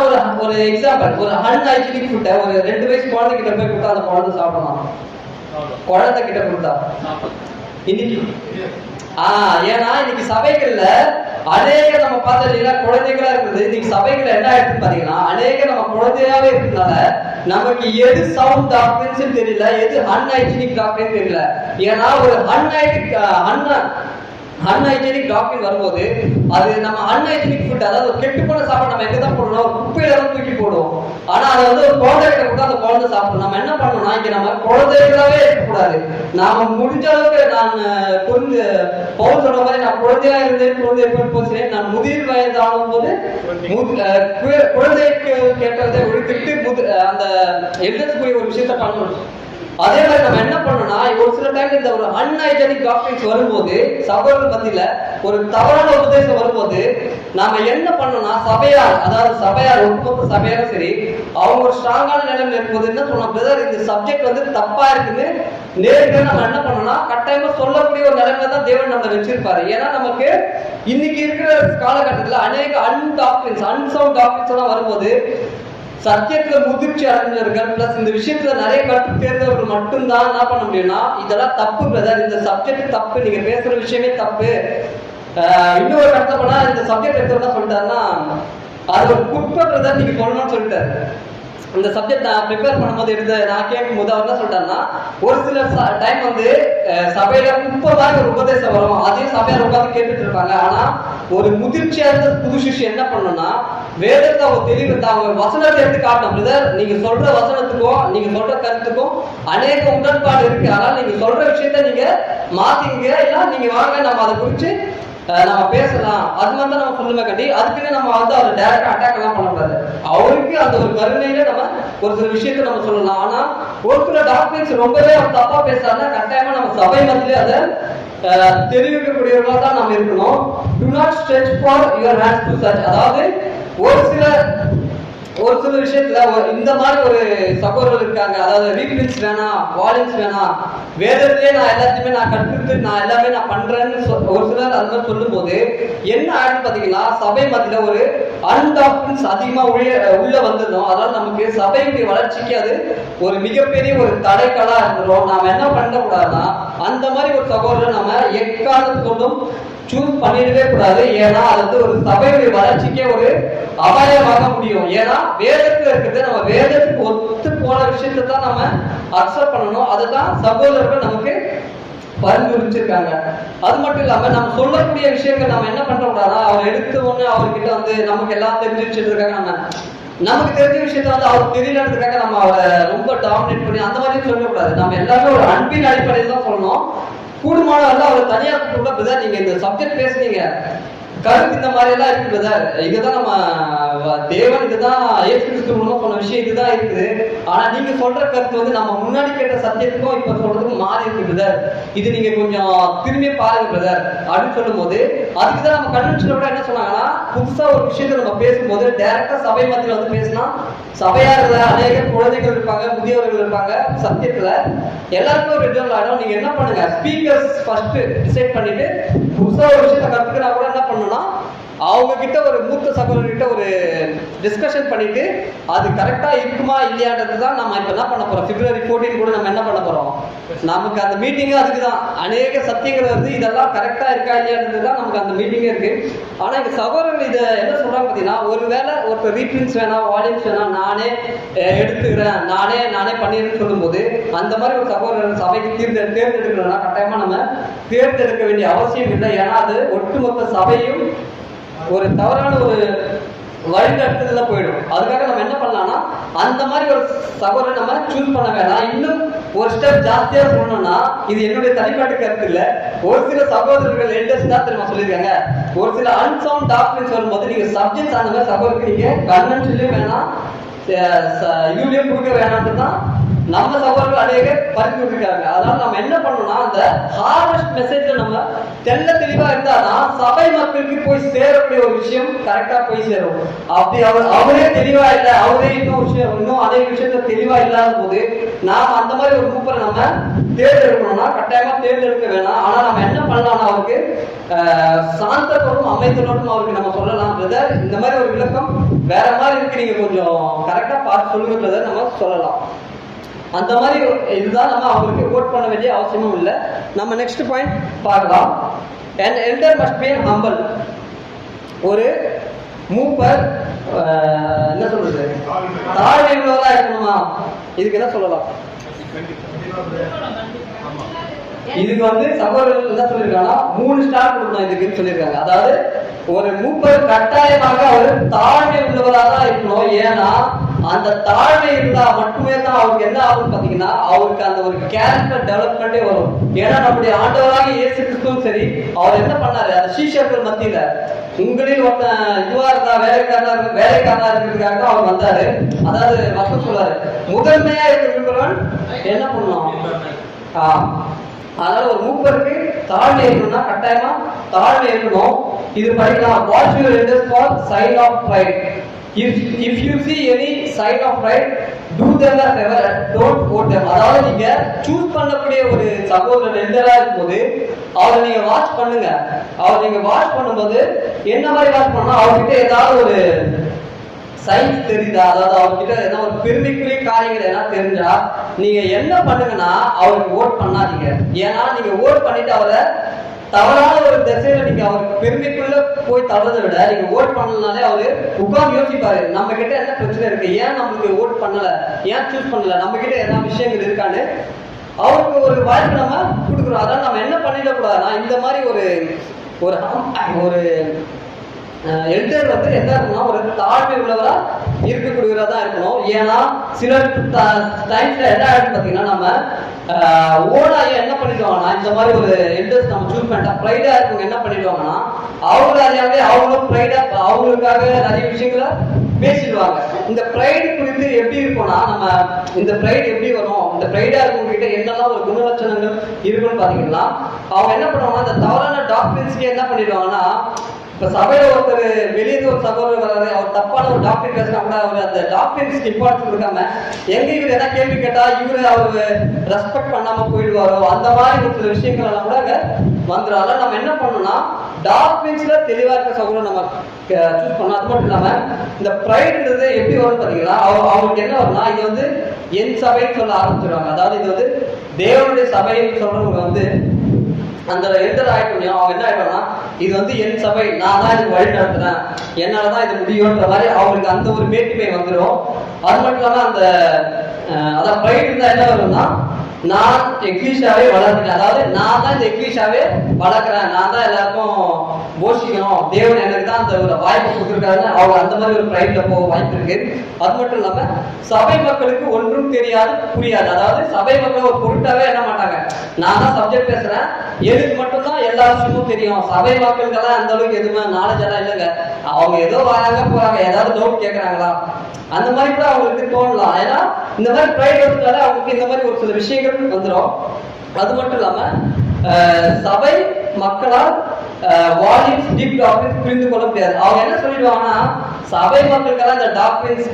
ஒரு எக்ஸாம்பிள், ஒரு அன்ஹைஜீனிக் ஃபுட்டை ஒரு 2 வயசு குழந்தை கிட்ட போய் கொடுத்தா அந்த குழந்தை சாப்பிடுமா? குழந்தை கிட்ட கொடுத்தா இன்னைக்கு ஏன்னா இன்னைக்கு சபைகள்ல அநேக நம்ம பார்த்தா குழந்தைகளா இருக்குது. இன்னைக்கு சபைகள் என்ன ஆயிடுச்சு பாத்தீங்கன்னா, அநேக நம்ம குழந்தையாவே இருக்கிறதுனால நமக்கு எது சவுண்ட் டாக்டர்ஸ் தெரியல, எது அன்ஹைஜீனிக் டாக்டர் தெரியல. ஏன்னா ஒரு அன்ஹைஜீனிக் டாக்டரின் வரும்போது அது நம்ம அன்ஹைஜீனிக் ஃபுட், அதாவது கெட்டு போன சாப்பாடு நம்ம எங்க தான் போடணும், ஒரு குப்பையில தான் தூக்கி போடுவோம். ஆனா அதை வந்து ஒரு குழந்தைகிட்ட கூட அந்த குழந்தை சாப்பிடும். நம்ம என்ன பண்ணணும்னா இங்க நம்ம குழந்தைகளாவே இருக்கக்கூடாது. நாம முடிஞ்ச அளவுக்கு நான் பவுல் சொல்ற மாதிரி நான் குழந்தையா இருந்தேன், குழந்தை எப்படி நான் முதிர் வயதாகும் போது குழந்தைக்கு கேட்டதை ஒழித்துட்டு அந்த எழுதக்கூடிய ஒரு விஷயத்த பண்ணணும். அதே மாதிரி நம்ம என்ன பண்ணணும்னா ஒரு சில டைம் இந்த ஒரு அன்ஹைஜீனிக் டாக்டரின்ஸ் வரும்போது சகோதரர் மத்தியில ஒரு தவறான உபதேசம் வரும்போது நாம என்ன பண்ணணும்னா சபையார், அதாவது சபையார் ஒட்டுமொத்த சபையாரும் சரி, அவங்க ஒரு ஸ்ட்ராங்கான நிலைமையில இருக்கும்போது என்ன சொன்னோம், பிரதர் இந்த சப்ஜெக்ட் வந்து தப்பா இருக்குன்னு நேருக்கு நம்ம என்ன பண்ணணும்னா கட்டாயமா சொல்லக்கூடிய ஒரு நிலைமையில தான் தேவன் நம்மளை வச்சிருப்பாரு. ஏன்னா நமக்கு இன்னைக்கு இருக்கிற காலகட்டத்துல அநேக அன்சவுண்ட் டாக்டரின்ஸ் எல்லாம் வரும்போது சத்தியத்துல முதிர்ச்சி அடைஞ்சவர்கள் பிளஸ் இந்த விஷயத்துல நிறைய கற்று தேர்ந்தவர்கள் மட்டும்தான் என்ன பண்ண முடியும்னா இதெல்லாம் தப்பு பிரதர், இந்த சப்ஜெக்ட் தப்பு, நீங்க பேசுற விஷயமே தப்பு. இன்னொரு கருத்தை போனா இந்த சப்ஜெக்ட் எடுத்து சொல்லிட்டாருன்னா அது ஒரு குப்பை பிரதர் நீங்க சொல்லணும்னு சொல்லிட்டாரு. இந்த சப்ஜெக்ட் நான் ப்ரிப்பேர் பண்ணும்போது நான் கேட்கும் போது அவர் என்ன சொல்லிட்டாருன்னா ஒரு சில டைம் வந்து சபையில குப்பை மாதிரி ஒரு உபதேசம் வரும், அதையும் சபையில உட்காந்து கேட்டுட்டு இருப்பாங்க. ஆனா ஒரு முதிர்ச்சியா இருந்த புது சிஷ்யம் என்ன பண்ணணும்னா வேதத்தை அவங்க தெளிவு அவங்க வசனத்தை எடுத்து காட்டணும். பிரதர் நீங்க சொல்ற வசனத்துக்கும் நீங்க சொல்ற கருத்துக்கும் அநேக உடன்பாடு இருக்கு, ஆனால் நீங்க சொல்ற விஷயத்த நீங்க மாத்திங்க, இல்ல நீங்க வாங்க நம்ம அதை குறிச்சு நம்ம பேசலாம், அது மாதிரி தான் நம்ம சொல்லுமே கட்டி அதுக்குன்னு நம்ம வந்து அவர் டைரக்டா அட்டாக் எல்லாம் பண்ணக்கூடாது. அவருக்கு அந்த ஒரு கருணையில நம்ம ஒரு சில விஷயத்த நம்ம சொல்லலாம். ஆனா ஒரு சில டாக்டர்ஸ் ரொம்பவே அவர் தப்பா பேசுறாருன்னா கட்டாயமா நம்ம சபை மத்தியிலே அதை தெரிவிக்கக்கூடியவர்களா தான் நம்ம இருக்கணும். Do not stretch for your hands to search. அதாவது ஒரு சில விஷயத்துல இந்த மாதிரி ஒரு சகோதரர் இருக்காங்க, அதாவது ரீபிளின்ஸ் வேணாம், வால்யூம்ஸ் வேணாம், வேதத்திலே நான் எல்லாத்தையுமே நான் கற்றுட்டு நான் எல்லாமே நான் பண்றேன்னு ஒரு சிலர் அந்த மாதிரி சொல்லும் போது என்ன ஆயிடுன்னு பாத்தீங்கன்னா சபை மத்தியில ஒரு அன்டாக்டரின்ஸ் அதிகமா உள்ள வந்துடும். அதனால நமக்கு சபையுடைய வளர்ச்சிக்கு அது ஒரு மிகப்பெரிய ஒரு தடைக்கலா இருந்துடும். நாம என்ன பண்ணக்கூடாதுன்னா அந்த மாதிரி ஒரு சகோதரர் நம்ம எக்காரணத்து கொண்டும் சூஸ் பண்ணிடவே கூடாது. ஏன்னா அது வந்து ஒரு சபையுடைய வளர்ச்சிக்கே ஒரு அபாயமாக முடியும். ஏன்னா வேதத்துல இருக்கிறது நம்ம வேதத்துக்கு ஒத்து போன விஷயத்தை தான் நம்ம அக்செப்ட் பண்ணணும். அதுதான் சகோதரர்கள் நமக்கு பரிந்துரைச்சிருக்காங்க. அது மட்டும் இல்லாம நம்ம சொல்லக்கூடிய விஷயங்கள் நம்ம என்ன பண்ற கூடாதா, அவர் எடுத்த உடனே அவர்கிட்ட வந்து நமக்கு எல்லாம் தெரிஞ்சு வச்சிருக்காங்க, நமக்கு தெரிஞ்ச விஷயத்த வந்து அவருக்கு தெரியலன்றதுக்காக நம்ம அவரை ரொம்ப டாமினேட் பண்ணி அந்த மாதிரி சொல்லக்கூடாது. நம்ம எல்லாமே ஒரு அன்பின் அடிப்படையில் தான் சொல்லணும். கூடுமான அவர் தனியா கூட பிரதர் நீங்க இந்த சப்ஜெக்ட் பேசுனீங்க, கருத்து இந்த மாதிரி எல்லாம் இருக்கு பிரதர், இதுதான் நம்ம தேவன் இதுதான் இயேசு கிறிஸ்து மூலமா சொன்ன விஷயம் இதுதான் இருக்குது. ஆனா நீங்க சொல்ற கருத்து வந்து நம்ம முன்னாடி கேட்ட சத்தியத்துக்கும் இப்ப சொல்றதுக்கும் மாறி இருக்கு பிரதர், இது நீங்க கொஞ்சம் திரும்பி பாருங்க பிரதர் அப்படின்னு சொல்லும் போது அதுக்குதான் நம்ம கன்வென்ஷன்ல கூட என்ன சொன்னாங்கன்னா புதுசா ஒரு விஷயத்த நம்ம பேசும்போது டைரக்டா சபை மத்தியில வந்து பேசினா சபையாளர்ல அநேக குழந்தைகள் இருப்பாங்க, முதியவர்கள் இருப்பாங்க, சத்தியத்துல எல்லாருக்கும் ஒரு ரிட்டர்ன் ஆயிடும். நீங்க என்ன பண்ணுங்க, ஸ்பீக்கர்ஸ் ஃபர்ஸ்ட் டிசைட் பண்ணிட்டு புதுசா ஒரு விஷயத்த கத்துக்கிறா கூட என்ன பண்ணணும்னா அவங்க கிட்ட ஒரு மூத்த சகோதரர்கிட்ட ஒரு டிஸ்கஷன் பண்ணிட்டு அது கரெக்டா இருக்குமா இல்லையான்றது தான் நம்ம இப்ப என்ன பண்ண போறோம். February 14 கூட நம்ம என்ன பண்ண போறோம், நமக்கு அந்த மீட்டிங்கே அதுக்குதான். அநேக சத்தியங்கள் வருது, இதெல்லாம் கரெக்டா இருக்கா இல்லையான்றது தான் நமக்கு அந்த மீட்டிங்கே இருக்கு. ஆனா இந்த சகோதரர்கள் இதை என்ன சொல்றாங்க பாத்தீங்கன்னா, ஒருவேளை ஒரு ரீப்ரின்ஸ் வேணாம், வால்யூம்ஸ் வேணாம், நானே எடுத்துக்கிறேன், நானே பண்ணிடுறேன்னு சொல்லும் போது அந்த மாதிரி ஒரு சகோதரர் சபைக்கு தேர்ந்தெடுக்கிறோம்னா கட்டாயமா நம்ம தேர்ந்தெடுக்க வேண்டிய அவசியம் இல்லை. ஏன்னா அது ஒட்டுமொத்த சபையும் ஒரு தவறான ஒரு வழிநடத்துதல போயிடும். அதுக்காக நம்ம என்ன பண்ணலாம்னா அந்த மாதிரி ஒரு சகோதரரை நம்ம சூஸ் பண்ண வேணாம். இன்னும் ஒரு ஸ்டெப் ஜாஸ்தியா சொல்லணும்னா இது என்னுடைய தனிப்பட்ட கருத்து இல்ல, ஒரு சில சகோதரர்கள் எல்டர்ஸ் தான் தெரியுமா சொல்லியிருக்காங்க, ஒரு சில அன்சவுண்ட் டாக்டர்ஸ் வரும்போது நீங்க சப்ஜெக்ட்ஸ் அந்த மாதிரி சகோதரருக்கு நீங்க கன்வென்ஷன்லயும் வேணாம், யூலியும் கொடுக்க வேணாம்னு தான் நம்ம சகோதரர்கள் அநேக பரிந்துரைக்காங்க. அதனால நம்ம என்ன பண்ணணும்னா அந்த ஹார்வெஸ்ட் மெசேஜ்ல நம்ம தெளிவா இருந்தாதான் சபை மக்களுக்கு போய் சேரக்கூடிய ஒரு விஷயம் கரெக்டா போய் சேரும். அப்படி அவரே தெளிவா இல்லை, அவரே இன்னும் அநேக விஷயத்துல தெளிவா இல்லாத போது நாம அந்த மாதிரி ஒரு கூப்பரை நம்ம தேர்ந்தெடுக்கணும்னா கட்டாயமா தேர்ந்தெடுக்க வேணாம். ஆனா நம்ம என்ன பண்ணலாம்னா அவருக்கு சாந்தத்தோடும் அமைதலோடும் அவருக்கு நம்ம சொல்லலாம், பிரதர் இந்த மாதிரி ஒரு விளக்கம் வேற மாதிரி இருக்கு, நீங்க கொஞ்சம் கரெக்டா பார்த்து சொல்லுங்க பிரதர் நம்ம சொல்லலாம். அந்த மாதிரி இதுதான் நம்ம அவங்களுக்கு ஓட் பண்ண வேண்டிய அவசியமும் இல்லை. நம்ம நெக்ஸ்ட் பாயிண்ட் பார்க்கலாம். an elder must be humble. ஒரு மூப்பர் என்ன சொல்றது, தாழ்மையுள்ளவரா இருக்கணுமா, இதுக்கு என்ன சொல்லலாம்? இதுக்கு வந்து சகோதரர்கள் என்ன சொல்லியிருக்காங்கன்னா 3 ஸ்டார் கொடுக்கணும் இதுக்குன்னு சொல்லியிருக்காங்க. அதாவது ஒரு மூப்பர் கட்டாயமாக அவர் தாழ்மை உள்ளவராக தான் இருக்கணும். ஏன்னா அந்த தாழ்மை இருந்தா மட்டுமே தான் அவருக்கு என்ன ஆகும் பாத்தீங்கன்னா அவருக்கு அந்த ஒரு கேரக்டர் டெவலப்மெண்டே வரும். ஏன்னா நம்முடைய ஆண்டவராக இயேசு கிறிஸ்துவும் சரி அவர் என்ன பண்ணாரு, அந்த சீஷர்கள் மத்தியில உங்களில் ஒருத்தன் இதுவா இருந்தா வேலைக்காரனா இருக்கிறதுக்காக தான் அவர் வந்தாரு. அதாவது வசனம் சொல்றாரு, முதன்மையா இருக்கிறவன் என்ன பண்ணணும். அதனால ஒரு மூப்பருக்கு தாழ்மை இருக்கணும்னா கட்டாயமா தாழ்மை இருக்கணும். இது படிக்கலாம், watch your elders for sign of pride. If you see any sign of pride, do them a favor and don't vote them. அதாவது நீங்க சூஸ் பண்ணக்கூடிய ஒரு சகோதரர் எல்டரா இருக்கும்போது அவரை நீங்க வாட்ச் பண்ணுங்க. அவர் நீங்க வாட்ச் பண்ணும்போது என்ன மாதிரி வாட்ச் பண்ணா அவர்கிட்ட ஏதாவது ஒரு சயின்ஸ் தெரியுதா, அதாவது அவர்கிட்ட ஏதாவது ஒரு பெருமைக்குரிய காரியங்கள் என்ன தெரிஞ்சா நீங்க என்ன பண்ணுங்கன்னா அவருக்கு ஓட் பண்ணாதீங்க. ஏன்னா நீங்க ஓட் பண்ணிட்டு அவரை தவறான ஒரு திசையில நீங்க அவருக்கு பெருமைக்குள்ள போய் தவறதை விட நீங்க ஓட் பண்ணலனாலே அவரு உட்கார்ந்து யோசிப்பாரு, நம்ம கிட்ட என்ன பிரச்சனை இருக்கு, ஏன் நம்மளுக்கு ஓட் பண்ணல, ஏன் சூஸ் பண்ணல, நம்ம கிட்ட என்ன விஷயங்கள் இருக்கான்னு அவருக்கு ஒரு வாய்ப்பு நம்ம கொடுக்குறோம். அதான் நம்ம என்ன பண்ணிடக்கூடாதுன்னா இந்த மாதிரி ஒரு எல்டர் வந்து என்ன இருக்கணும், ஒரு தாழ்மை உள்ளவரா இருக்கக்கூடியவரா இருக்கணும். ஏன்னா சில டைம்ஸ்ல என்ன ஆயிடுச்சு பாத்தீங்கன்னா நம்ம ஓனாய என்ன பண்ணிடுவாங்கன்னா இந்த மாதிரி ஒரு எல்டர்ஸ் நம்ம சூஸ் பண்ணிட்டா ப்ரைடா இருக்கவங்க என்ன பண்ணிடுவாங்கன்னா அவங்களாவே அவங்களும் ப்ரைடா அவங்களுக்காக நிறைய விஷயங்களை பேசிடுவாங்க. இந்த ப்ரைடு குறித்து எப்படி இருக்கும்னா நம்ம இந்த ப்ரைடு எப்படி வரும், இந்த ப்ரைடா இருக்கவங்க கிட்ட என்னெல்லாம் ஒரு குணலட்சணங்கள் இருக்குன்னு பாத்தீங்கன்னா அவங்க என்ன பண்ணுவாங்கன்னா இந்த தவறான டாக்டர்ஸ்க்கு என்ன பண்ணிடுவாங்கன்னா இப்ப சபையில ஒருத்தர் வெளியே ஒரு சகோதரர் வராது, அவர் தப்பான ஒரு டாக்டர் பேசினா கூட அவர் அந்த டாக்டர்ஸ்க்கு இம்பார்ட்டன்ஸ் கொடுக்காம எங்க இவர் எதாவது கேள்வி கேட்டா இவரு அவர் ரெஸ்பெக்ட் பண்ணாம போயிடுவாரோ அந்த மாதிரி ஒரு சில விஷயங்கள் எல்லாம் கூட வந்துடும். அதனால நம்ம என்ன பண்ணணும்னா டாக்டர்ஸ்ல தெளிவா இருக்க சகோதரர் நம்ம சூஸ் பண்ணணும். அது மட்டும் இல்லாம இந்த ப்ரைடுன்றது எப்படி வரும்னு பாத்தீங்கன்னா அவங்களுக்கு என்ன வரும்னா இது வந்து என் சபைன்னு சொல்ல ஆரம்பிச்சிருவாங்க. அதாவது இது வந்து தேவனுடைய சபைன்னு சொல்றவங்க வந்து அந்த எல்டர் ஆயிட்டோம் அவங்க என்ன ஆயிடுவாங்கன்னா இது வந்து என் சபை, நான் தான் இதுக்கு வழி நடத்துறேன், என்னாலதான் இது முடியும்ன்ற மாதிரி அவங்களுக்கு அந்த ஒரு மேட்டிமை வந்துடும். அது மட்டும் இல்லாம அந்த அதான் ப்ரைட் இருந்தா என்ன வரும்னா நான் எக்லீஷாவே வளர்க்கிறேன், அதாவது நான் தான் இந்த எக்லீஷாவே வளர்க்குறேன், நான் தான் எல்லாருக்கும் போஷிக்கணும், தேவன் எனக்கு தான் அந்த ஒரு வாய்ப்பு கொடுத்துருக்காருன்னு அவங்க அந்த மாதிரி ஒரு ப்ரைட்ல போக வாய்ப்பு இருக்கு. அது மட்டும் இல்லாம சபை மக்களுக்கு ஒன்றும் தெரியாது புரியாது. அதாவது சபை மக்கள் ஒரு பொருட்டாவே என்ன மாட்டாங்க, நான் தான் சப்ஜெக்ட் பேசுறேன் எனக்கு மட்டும்தான் எல்லா விஷயமும் தெரியும், சபை மக்களுக்கெல்லாம் அந்த அளவுக்கு எதுவுமே நாலேஜ் எல்லாம் இல்லைங்க, அவங்க ஏதோ வராங்க போறாங்க ஏதாவது டவுட் கேட்கறாங்களா அந்த மாதிரி கூட அவங்களுக்கு தோணலாம். ஏன்னா இந்த மாதிரி ப்ரைட் வந்தாலே அவங்களுக்கு இந்த மாதிரி ஒரு சில விஷயங்கள் வந்துடும். அது மட்டும் இல்லாம சபை மக்களால் வால்யூம்ஸ் டீப் டாக்டரின்ஸ் புரிந்து கொள்ள முடியாது. அவங்க என்ன சொல்லிடுவாங்கன்னா சபை மக்களுக்கெல்லாம் இந்த டாக்டரின்ஸ்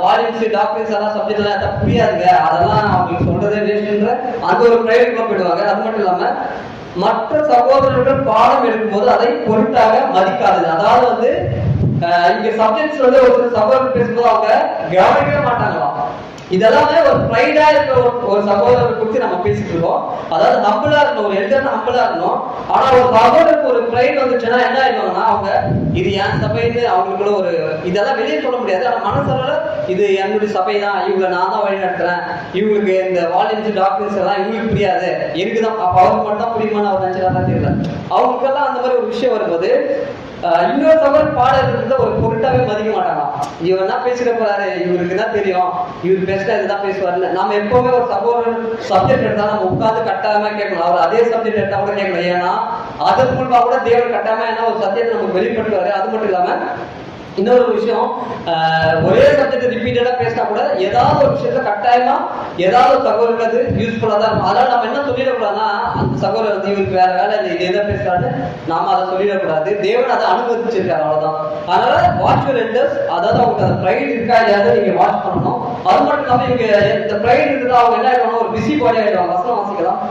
வால்யூம்ஸ் டாக்டரின்ஸ் எல்லாம் சப்ஜெக்ட் எல்லாம் புரியாதுங்க, அதெல்லாம் அவங்களுக்கு சொல்றதே வேஸ்ட்ன்ற அந்த ஒரு பிரைவேட் போயிடுவாங்க. அது மட்டும் இல்லாம மற்ற சகோதரர்கள் பாடம் எடுக்கும்போது அதை பொருட்டாக மதிக்காது. அதாவது வந்து இங்க சப்ஜெக்ட்ஸ் வந்து ஒரு சில சகோதரர்கள் பேசும்போது அவங்க கவனிக்கவே மாட்டாங்களாம். இதெல்லாமே ஒரு ப்ரைடா இருக்க ஒரு சகோதரரை குறித்து நம்ம பேசிட்டு இருக்கோம். அதாவது ஹம்பிளா இருக்கணும், ஒரு எல்டர் ஹம்பிளா இருக்கணும். ஆனா ஒரு சகோதரருக்கு ஒரு ப்ரைட் வந்துச்சுன்னா என்ன ஆயிடுவாங்கன்னா அவங்க இது என் சபைன்னு அவங்களுக்குள்ள ஒரு இதெல்லாம் வெளியே சொல்ல முடியாது. ஆனா மனசளவுல இது என்னுடைய சபை தான், இவங்களை நான் தான் வழி நடத்துறேன், இவங்களுக்கு இந்த வாலண்டியர் டாக்டர்ஸ் எல்லாம் இவங்களுக்கு புரியாது, எனக்குதான் அவருக்கு மட்டும் தான் புரியுமான்னு அவர் நினைச்சதான் தெரியல. அவங்களுக்கெல்லாம் அந்த மாதிரி ஒரு விஷயம் வரும்போது இன்னொரு சகோதரர் பாடல்கள் ஒரு பொருட்டாவே மதிக்க மாட்டாங்களாம். இவர் என்ன பேசுற போறாரு, இவருக்கு தான் தெரியும், இவர் பேசினா இதுதான் பேசுவாருன்னு. நம்ம எப்பவுமே ஒரு சகோதரர் சப்ஜெக்ட் எடுத்தா நம்ம உட்காந்து கட்டாயமா கேட்கணும், அவர் அதே சப்ஜெக்ட் எடுத்தா கூட கேட்கணும். ஏன்னா அதன் மூலமா கூட தேவன் கட்டாயமா என்ன ஒரு சப்ஜெக்ட் நமக்கு வெளிப்படுத்துவாரு. அது மட்டும் இல்லாம இன்னொரு விஷயம், ஒரே சப்ஜெக்ட் ரிப்பீட்டடா பேசினா கூட ஏதாவது ஒரு விஷயத்த கட்டாயமா ஏதாவது ஒரு சகோதரருக்கு அது யூஸ்ஃபுல்லா தான் இருக்கும். அதனால நம்ம என்ன சொல்லிடக்கூடாதுன்னா அந்த சகோதரர் இவருக்கு வேற வேலை இல்லை, இது எதை பேசுறாரு நாம அதை சொல்லிடக்கூடாது. தேவன் அதை அனுமதிச்சிருக்காரு, அவ்வளவுதான். அதனால வாட்ச் யுவர் எல்டர்ஸ், அதாவது அவங்களுக்கு அந்த ப்ரைட் இருக்கா இல்லையாவது நீங்க வாட்ச் பண்ணணும். அது மட்டும் இல்லாம இவங்க இந்த ப்ரைட் இருந்தா அவங்க என்ன ஆயிடுவாங்க, ஒரு பிஸி பாடி ஆயிடுவாங்க. வசனம் வாசிக்கலாம்.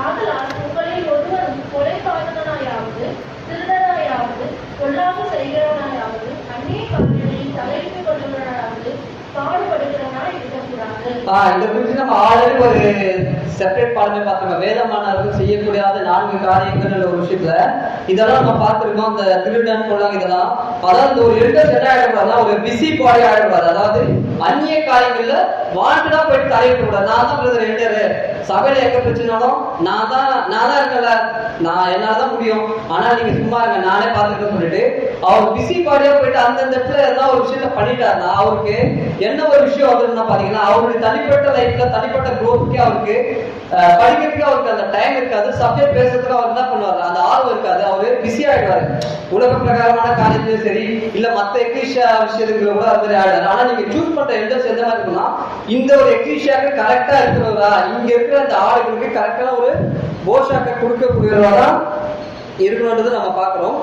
ஆதலால் உங்களில் ஒருவரும் கொலைபாதகனாயாவது திருடனாயாவது பொல்லாப்பு செய்கிறவனாயாவது அந்நிய காரியங்களில் தலையிட்டு கொள்ளுகிறவனாயாவது பாடுபடுகிறவனாய் இருக்கக்கூடாது.
இதை குறித்து நம்ம ஆல்ரெடி ஒரு செப்பரேட் பாடமே பார்த்துருக்கோம். வேதமானவர்கள் செய்யக்கூடாத 4 காரியங்கள் ஒரு விஷயத்துல இதெல்லாம் நம்ம பார்த்துருக்கோம். அந்த திருடன் கொள்ளாங்க இதெல்லாம். அதாவது ஒரு எல்டர்ஸ் என்ன ஆயிடக்கூடாதுன்னா ஒரு பிஸி பாடி ஆயிடக்கூடாது. அதாவது அந்நிய காரியங்கள்ல வாண்டடா போயிட்டு தலையிடக்கூடாது. நான் தான் பிரதர் எல்டரு, சபையில எங்க பிரச்சனாலும் நான் தான் இருக்கல, நான் என்னாலதான் முடியும், ஆனா நீங்க சும்மா இருங்க நானே பார்த்துட்டு சொல்லிட்டு அவர் பிஸி பாடியா போயிட்டு அந்தந்த இடத்துல எல்லாம் ஒரு விஷயத்த பண்ணிட்டாருன்னா அவருக்கு என்ன ஒரு விஷயம் வருதுன்னா பாத்தீங்கன்னா அவருடைய தனிப்பட்ட லைஃப்ல தனிப்பட்ட குரோத்துக்கே அவருக்கு படிக்கிறதுக்கு அவருக்கு அந்த டைம் இருக்காது. சப்ஜெக்ட் பேசுறதுக்கு அவர் என்ன பண்ணுவாரு, அந்த ஆர்வம் இருக்காது, அவரு பிஸி ஆயிடுவாரு. உலக பிரகாரமான காரியத்திலும் சரி இல்ல மத்த எக்லீஷியா விஷயத்துக்குள்ள கூட அது மாதிரி ஆயிடாரு. ஆனா நீங்க சூஸ் பண்ற எல்டர்ஸ் எந்த மாதிரி இருக்குன்னா இந்த ஒரு எக்லீஷியாக்கு கரெக்டா இருக்கிறவரா, இங்க இருக்கிற அந்த ஆளுகளுக்கு கரெக்டான ஒரு போஷாக்க கொடுக்கக்கூடியவரா இருக்கணும்ன்றது நம்ம பாக்குறோம்.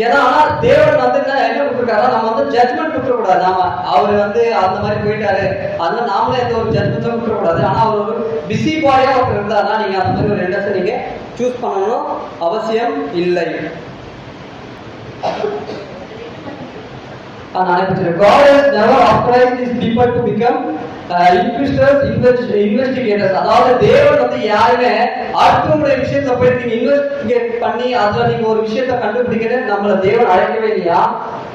ஏன்னா தேவன் வந்து என்ன கொடுத்துருக்காரா, நம்ம வந்து ஜட்மெண்ட் கொடுக்கக்கூடாது. நாம அவர் வந்து அந்த மாதிரி போயிட்டாரு அதனால நாமளே எந்த ஒரு ஜட்மெண்ட்டும் கொடுக்கக்கூடாது. ஆனா அவர் ஒரு பிஸி பாடியா ஒருத்தர் இருந்தாருன்னா நீங்க அந்த மாதிரி ஒரு எல்டர்ஸை நீங்க சூஸ் பண்ணணும் அவசியம் இல்லை. God has never authorized his people to become inquisitors, investigators. அதாவது தேவன் வந்து யாருமே அடுத்தவங்களுடைய விஷயத்தை போய் நீங்க இன்வெஸ்டிகேட் பண்ணி அதுல நீங்க ஒரு விஷயத்தை கண்டுபிடிக்கணும் நம்மள தேவன் அழைக்கவே இல்லையா.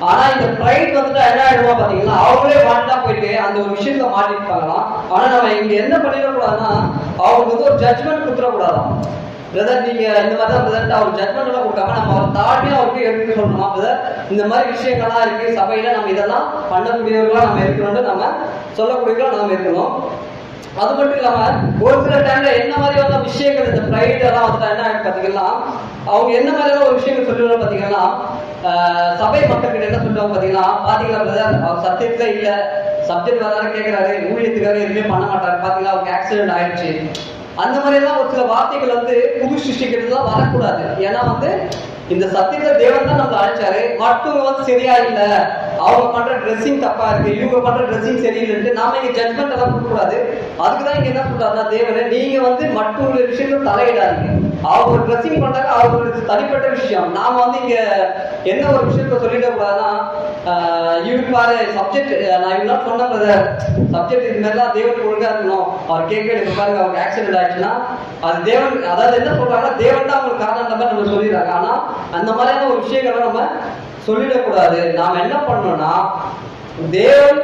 ஆனா இந்த பிரைட் வந்துட்டு என்ன ஆயிடுமா பாத்தீங்கன்னா அவங்களே வாண்டா போயிட்டு அந்த ஒரு விஷயத்த மாட்டிருப்பாங்களாம். ஆனா நம்ம இங்க என்ன பண்ணிடக்கூடாதுன்னா அவங்களுக்கு வந்து ஒரு ஜட்மெண்ட் கொடுத்துடக்கூடாதான். பிரதர் நீங்க இந்த மாதிரி தான் பிரதர் அவர் ஜட்மெண்ட் எல்லாம் கொடுக்காம நம்ம அவர் தாட்டியும் அவருக்கு எடுத்து சொல்லணுமா, பிரதர் இந்த மாதிரி விஷயங்கள்லாம் இருக்கு சபையில நம்ம இதெல்லாம் பண்ணக்கூடியவர்களா நம்ம இருக்கணும்னு நம்ம சொல்லக்கூடியவர்களா நம்ம இருக்கணும். அது மட்டும் இல்லாம ஒரு சில டைம்ல என்ன மாதிரியான விஷயங்கள் இந்த பிரைட் எல்லாம் வந்துட்டா என்ன ஆயிடுச்சு பாத்தீங்கன்னா அவங்க என்ன மாதிரியான ஒரு விஷயங்கள் சொல்லுவாங்க பாத்தீங்கன்னா சபை மக்கள்கிட்ட என்ன சொல்லுவாங்க பாத்தீங்களா பிரதர் அவர் சத்தியத்துல இல்ல சப்ஜெக்ட் வேற கேட்கிறாரு ஊழியத்துக்காக எதுவுமே பண்ண மாட்டாரு பாத்தீங்களா அவருக்கு ஆக்சிடென்ட் ஆயிடுச்சு. அந்த மாதிரி எல்லாம் ஒரு சில வார்த்தைகள் வந்து புது சிருஷ்டிக்கிறது தான் வரக்கூடாது. ஏன்னா வந்து இந்த சத்தியத்தை தேவன் தான் நம்மளை அழைச்சாரு, மற்றவங்க வந்து சரியா இல்ல அவங்க பண்ற ட்ரெஸ்ஸிங் தப்பா இருக்கு இவங்க பண்ற ட்ரெஸ்ஸிங் சரியில்லைன்னு நாம இங்க ஜட்மெண்ட் எல்லாம் கொடுக்க கூடாது. அதுக்குதான் இங்க என்ன சொல்றாருன்னா தேவனே நீங்க வந்து மற்றவங்களுடைய விஷயத்துல தலையிடாதீங்க. அவங்க ஒரு ட்ரெஸ்ஸிங் பண்றாங்க அவங்களுக்கு தனிப்பட்ட விஷயம். நாம வந்து இங்க என்ன ஒரு விஷயத்த சொல்லிட கூடாதுன்னா இவருக்கு பாரு சப்ஜெக்ட் நான் இவ்வளவு சொன்ன சப்ஜெக்ட் இது மாதிரிலாம் தேவனுக்கு ஒழுங்கா இருக்கணும் அவர் கேட்க பாருங்க அவருக்கு ஆக்சிடென்ட் ஆயிடுச்சுன்னா அது தேவன் அதாவது என்ன சொல்றாங்கன்னா தேவன் தான் அவங்களுக்கு காரணம் மாதிரி நம்ம சொல்லிடுறாங்க. ஆனா அந்த மாதிரியான ஒரு விஷயங்களை நம்ம சொல்லிடக்கூடாது. நாம என்ன பண்ணோம்னா தேவன்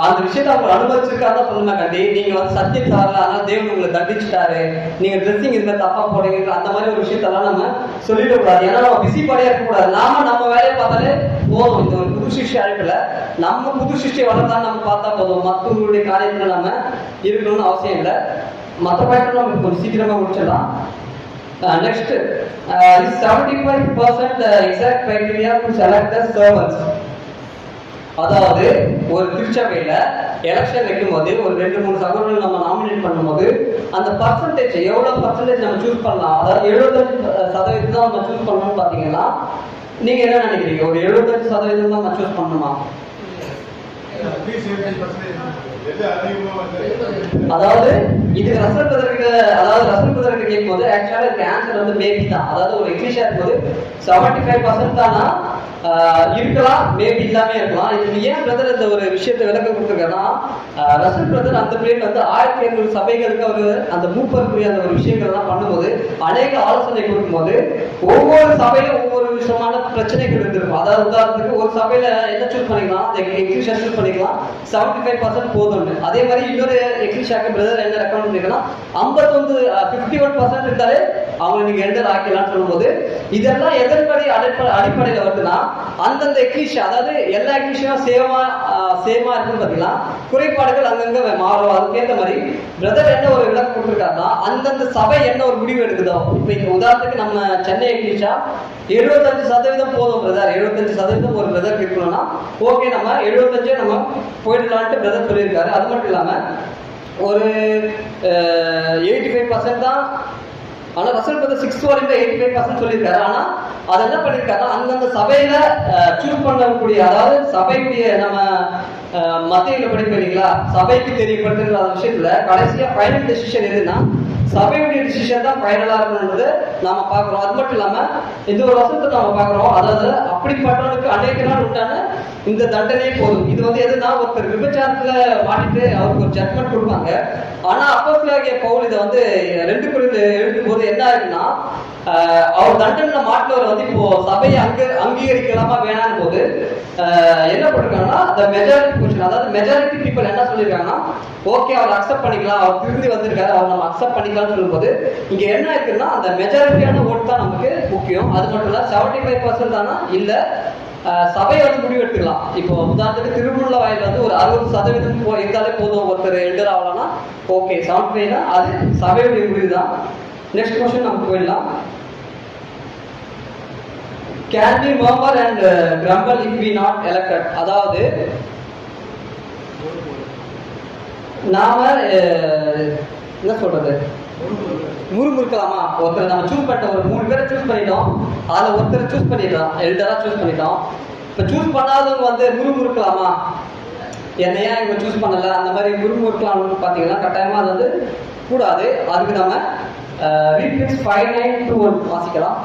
அந்த விஷயத்த அவங்க அனுபவிச்சிருக்காரு தான் சொல்லணும் கண்டி நீங்க வந்து சத்தியம் தரல அதனால தேவன் உங்களை தண்டிச்சுட்டாரு நீங்க ட்ரெஸ்ஸிங் இது மாதிரி தப்பா போடுறீங்க அந்த மாதிரி ஒரு விஷயத்தெல்லாம் நம்ம சொல்லிடக்கூடாது. ஏன்னா நம்ம பிஸி பாடியா இருக்கக்கூடாது. நம்ம வேலையை பார்த்தாலே போதும். இந்த ஒரு புது சிருஷ்டி அழைப்புல நம்ம புது சிருஷ்டியை வளர்த்தான்னு நம்ம பார்த்தா போதும். மற்றவங்களுடைய காரியத்துல நம்ம இருக்கணும்னு அவசியம் இல்லை. மற்ற பாயிண்ட் நம்ம கொஞ்சம் சீக்கிரமா முடிச்சிடலாம். Next, is 75% the exact criteria to select the servants. அதாவது ஒரு திருச்சபையில எலெக்ஷன் வைக்கும் போது ஒரு 2-3 சகோதரர்கள் நம்ம நாமினேட் பண்ணும்போது அந்த பர்சன்டேஜ் எவ்வளவு பர்சன்டேஜ் நம்ம சூஸ் பண்ணலாம். அதாவது 75% தான் நம்ம சூஸ் பண்ணணும்னு பாத்தீங்கன்னா நீங்க என்ன நினைக்கிறீங்க? ஒரு 75% தான் நம்ம சூஸ் பண்ணணுமா? அதாவது இது ரசல் பிரதர்கிட்ட கேட்கும்போது ஆக்சுவலா இதுக்கு ஆன்சர் வந்து மேபி தான். அதாவது ஒரு எக்லிஷியா இருக்கும்போது 75% தானா இருக்கலாம் மேபி இல்லாம இருக்கலாம். இதுக்கு ஏன் பிரதர் இந்த ஒரு விஷயத்தை விளக்கம் கொடுத்துருக்காருன்னா ரசல் பிரதர் அந்த பீரியட் வந்து 1200 சபைகளுக்கு அவர் அந்த மூப்பருக்குரிய அந்த ஒரு விஷயங்கள் எல்லாம் பண்ணும்போது அநேக ஆலோசனை கொடுக்கும்போது ஒவ்வொரு சபையிலும் ஒவ்வொரு விஷயமான பிரச்சனைகள் இருந்திருக்கும். அதாவது உதாரணத்துக்கு ஒரு சபையில என்ன சூஸ் பண்ணிக்கலாம் எக்லிஷியா சூஸ் பண்ணிக்கலாம் 75% போதும். அதே மாதிரி இன்னொரு எக்லிஷியாக்கு பிரதர் என்ன ரெக்கமெண்ட் பண்ணிருக்கா 51% இருந்தாலே அவங்க நீங்க எல்டர் ஆக்கலாம் சொல்லும்போது இதெல்லாம் எதன்படி அடிப்படையில வருதுன்னா அந்தந்த எக்லிஷியா அதாவது எல்லா எக்லிஷியும் சேமா இருக்குன்னு பாத்தீங்கன்னா குறைபாடுகள் அங்கங்க மாறும். அதுக்கேற்ற மாதிரி பிரதர் என்ன ஒரு விளக்கம் கொடுத்துருக்காருன்னா அந்தந்த சபை என்ன ஒரு முடிவு எடுக்குதோ இப்ப இந்த உதாரணத்துக்கு நம்ம சென்னை எக்லிஷியா 75% போதும் பிரதர் 75% ஒரு பிரதர் இருக்கணும்னா ஓகே நம்ம 75 நம்ம போயிடலான்ட்டு பிரதர் சொல்லியிருக்காரு. அது மட்டும் இல்லாம ஒரு 85% தான். ஆனா ரசல் பிரதர் 6 வரைக்கும் 85% சொல்லியிருக்காரு. ஆனா அதை என்ன பண்ணிருக்காரு அந்தந்த சபையில சூஸ் பண்ணக்கூடிய அதாவது சபைக்குரிய நம்ம மத்தியில படிப்பீங்களா சபைக்கு தெரியப்படுத்துற விஷயத்துல கடைசியா ஃபைனல் டெசிஷன் எதுன்னா சபையுடைய டிசிஷன் தான் ஃபைனலா இருக்கணுன்றது நாம பாக்குறோம். அது மட்டும் இல்லாம இந்த ஒரு வசனத்தை நாம பாக்குறோம், அதாவது அப்படிப்பட்டவனுக்கு அநேக நாள் உண்டான இந்த தண்டனையே போதும். இது வந்து எதுனா ஒருத்தர் விபச்சாரத்துல மாட்டிட்டு அவருக்கு ஒரு ஜட்மெண்ட் கொடுப்பாங்க. ஆனா அப்போஸ்தலனாகிய பவுல் இதை வந்து 2 கொரிந்தியர் எழுதும் போது என்ன ஆகுதுன்னா, அவர் தண்டனை மாட்டினவர் வந்து இப்போ சபையை அங்கீகரிக்கலாமா வேணாம் போது என்ன பண்ணிருக்காங்கன்னா, மெஜாரிட்டி பொசிஷன், அதாவது மெஜாரிட்டி பீப்புள் என்ன சொல்லியிருக்காங்கன்னா, ஓகே அவர் அக்செப்ட் பண்ணிக்கலாம், அவர் திரும்பி வந்திருக்காரு, அவர் நம்ம அக்செப்ட் பண்ணிக்கலாம்னு சொல்லும்போது இங்க என்ன இருக்குன்னா, அந்த மெஜாரிட்டியான ஓட்டு தான் நமக்கு முக்கியம். அது மட்டும் இல்ல 75% தானா இல்ல சபையை வந்து முடிவு எடுத்துக்கலாம். இப்போ உதாரணத்துக்கு திருமண வாயில் வந்து ஒரு 60% இருந்தாலே போதும், ஒருத்தர் எல்டர் ஆகலாம்னா ஓகே 75 அது சபையுடைய முடிவு தான். நெக்ஸ்ட் கொஸ்டின் நமக்கு போயிடலாம். Can we murmur and grumble if we not elected? அதாவது நாம என்ன சொல்றது, முறுமுறுக்கலாமா? ஒருத்தர் நம்ம சூஸ் பண்ணிட்டோம், ஒரு 3 பேரை சூஸ் பண்ணிட்டோம், அதுல ஒருத்தரை சூஸ் பண்ணிட்டோம், எல்டரா சூஸ் பண்ணிட்டோம். இப்ப சூஸ் பண்ணாதவங்க வந்து முறுமுறுக்கலாமா, என்னையா இவங்க சூஸ் பண்ணல, அந்த மாதிரி முறுமுறுக்கலாம்னு பாத்தீங்கன்னா கட்டாயமா அது வந்து கூடாது. அதுக்கு நம்ம ரீபிக்ஸ் 5:9-1 வாசிக்கலாம்.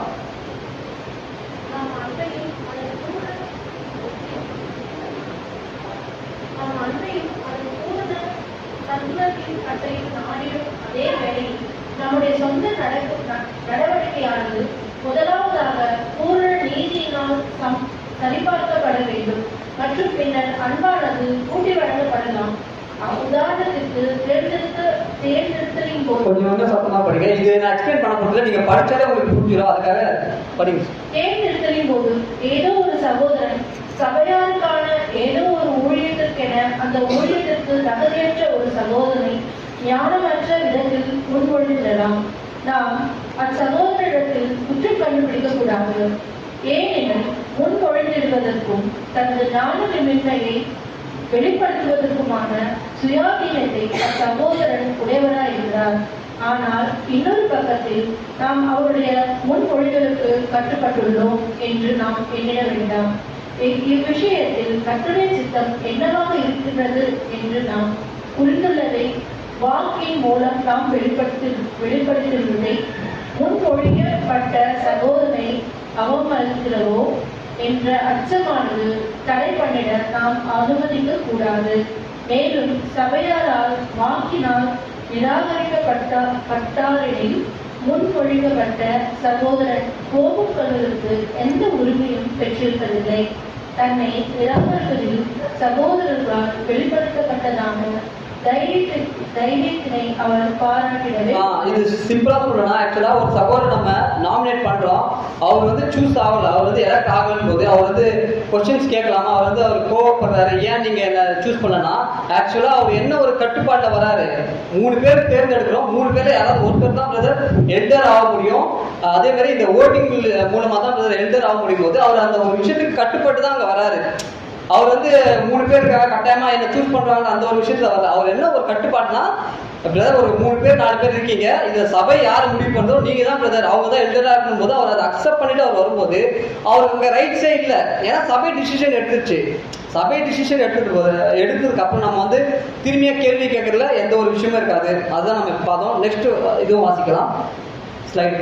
அதே வேளையில் நம்முடைய சொந்த நடவடிக்கையானது முதலாவதாக பூரண நீதியினால் சரிபார்க்கப்பட வேண்டும் மற்றும் பின்னர் அன்பானது கூட்டி வழங்கப்படலாம். உதாரணத்திற்கு தேர்ந்தெடுத்தலின் போது
கொஞ்சம் சத்தமா படிங்க, இது நான் எக்ஸ்பிளைன் பண்ண போறதுல நீங்க படிச்சாலே உங்களுக்கு புரிஞ்சிடும், அதுக்காக படிங்க.
தேர்ந்தெடுத்தலின் போது ஏதோ ஒரு சகோதரன் சபையாருக்கான ஏதோ ஒரு ஊழியத்திற்கென அந்த ஊழியத்திற்கு தகுதியற்ற ஒரு சகோதரனை ஞானமற்ற விதத்தில் முன்மொழிந்திடலாம். நாம் அச்சகோதரிடத்தில் குற்றம் கண்டுபிடிக்க கூடாது. ஏனெனில் முன்மொழிந்திடுவதற்கும் தனது ஞானமின்மையை வெளிப்படுத்துவதற்குமான சுயாதீனத்தை அச்சகோதரன் உடையவராயிருக்கிறார். ஆனால் இன்னொரு பக்கத்தில் நாம் அவருடைய முன்மொழிதலுக்கு கட்டுப்பட்டுள்ளோம் என்று நாம் எண்ணிட வேண்டாம். இவ்விஷயத்தில் கர்த்தருடைய சித்தம் என்னவாக இருக்கின்றது என்று நாம் புரிந்துள்ளதை வாக்கின் மூலம் நாம் வெளிப்படுத்தியுள்ளதை முன்மொழியப்பட்ட சகோதரனை அவமதிக்கிறவோ என்ற அச்சமானது தடை பண்ணிட நாம் அனுமதிக்க கூடாது. மேலும் சபையாரால் வாக்கினால் நிராகரிக்கப்பட்டாரெனில் முன்மொழிக்கப்பட்ட சகோதரன் கோபம் கொள்வதற்கு எந்த உரிமையும் பெற்றிருப்பதில்லை. தன்னை நிராகரிப்பதில் சகோதரர்களால் வெளிப்படுத்தப்பட்டதான தைரியத்தினை அவர் பாராட்டிடவே.
இது சிம்பிளா சொல்றேன்னா, ஆக்சுவலா ஒரு சகோதரர் நம்ம நாமினேட் பண்றோம், அவர் வந்து சூஸ் ஆகல, அவர் வந்து எலக்ட் ஆகலன்னு போது அவர் வந்து கொஸ்டின்ஸ் கேட்கலாமா, அவர் வந்து அவர் கோவப்படுறாரு, ஏன் நீங்க என்ன சூஸ் பண்ணனா, ஆக்சுவலா அவர் என்ன ஒரு கட்டுப்பாட்டில் வராரு, 3 பேர் தேர்ந்தெடுக்கிறோம், 3 பேர்ல யாராவது ஒருத்தர் தான் பிரதர் எல்டர் ஆக முடியும், அதே மாதிரி இந்த ஓட்டிங் மூலமா தான் பிரதர் எல்டர் ஆக முடியும் போது அவர் அந்த ஒரு விஷயத்துக்கு கட்டுப்பட்டு தான் அங்க வராரு. அவர் வந்து 3 பேருக்காக கட்டாயமா என்ன சூஸ் பண்றாங்க அந்த ஒரு விஷயத்துல வரல. அவர் என்ன ஒரு கட்டுப்பாடுனா, பிரதர் ஒரு 3 பேர் 4 பேர் இருக்கீங்க, இந்த சபை யார் முடிவு பண்றோ நீங்க தான் பிரதர், அவங்க தான் எல்டரா இருக்கும் போது அவர் அதை அக்செப்ட் பண்ணிட்டு அவர் வரும்போது அவருக்கு அங்க ரைட்ஸே இல்ல. ஏன்னா சபை டிசிஷன் எடுத்துருச்சு. சபை டிசிஷன் எடுத்ததுக்கு அப்புறம் நம்ம வந்து திரும்பியா கேள்வி கேட்கறதுல எந்த ஒரு விஷயமும் இருக்காது. அதுதான் நம்ம பார்த்தோம். நெக்ஸ்ட் இதுவும் வாசிக்கலாம், ஸ்லைட்.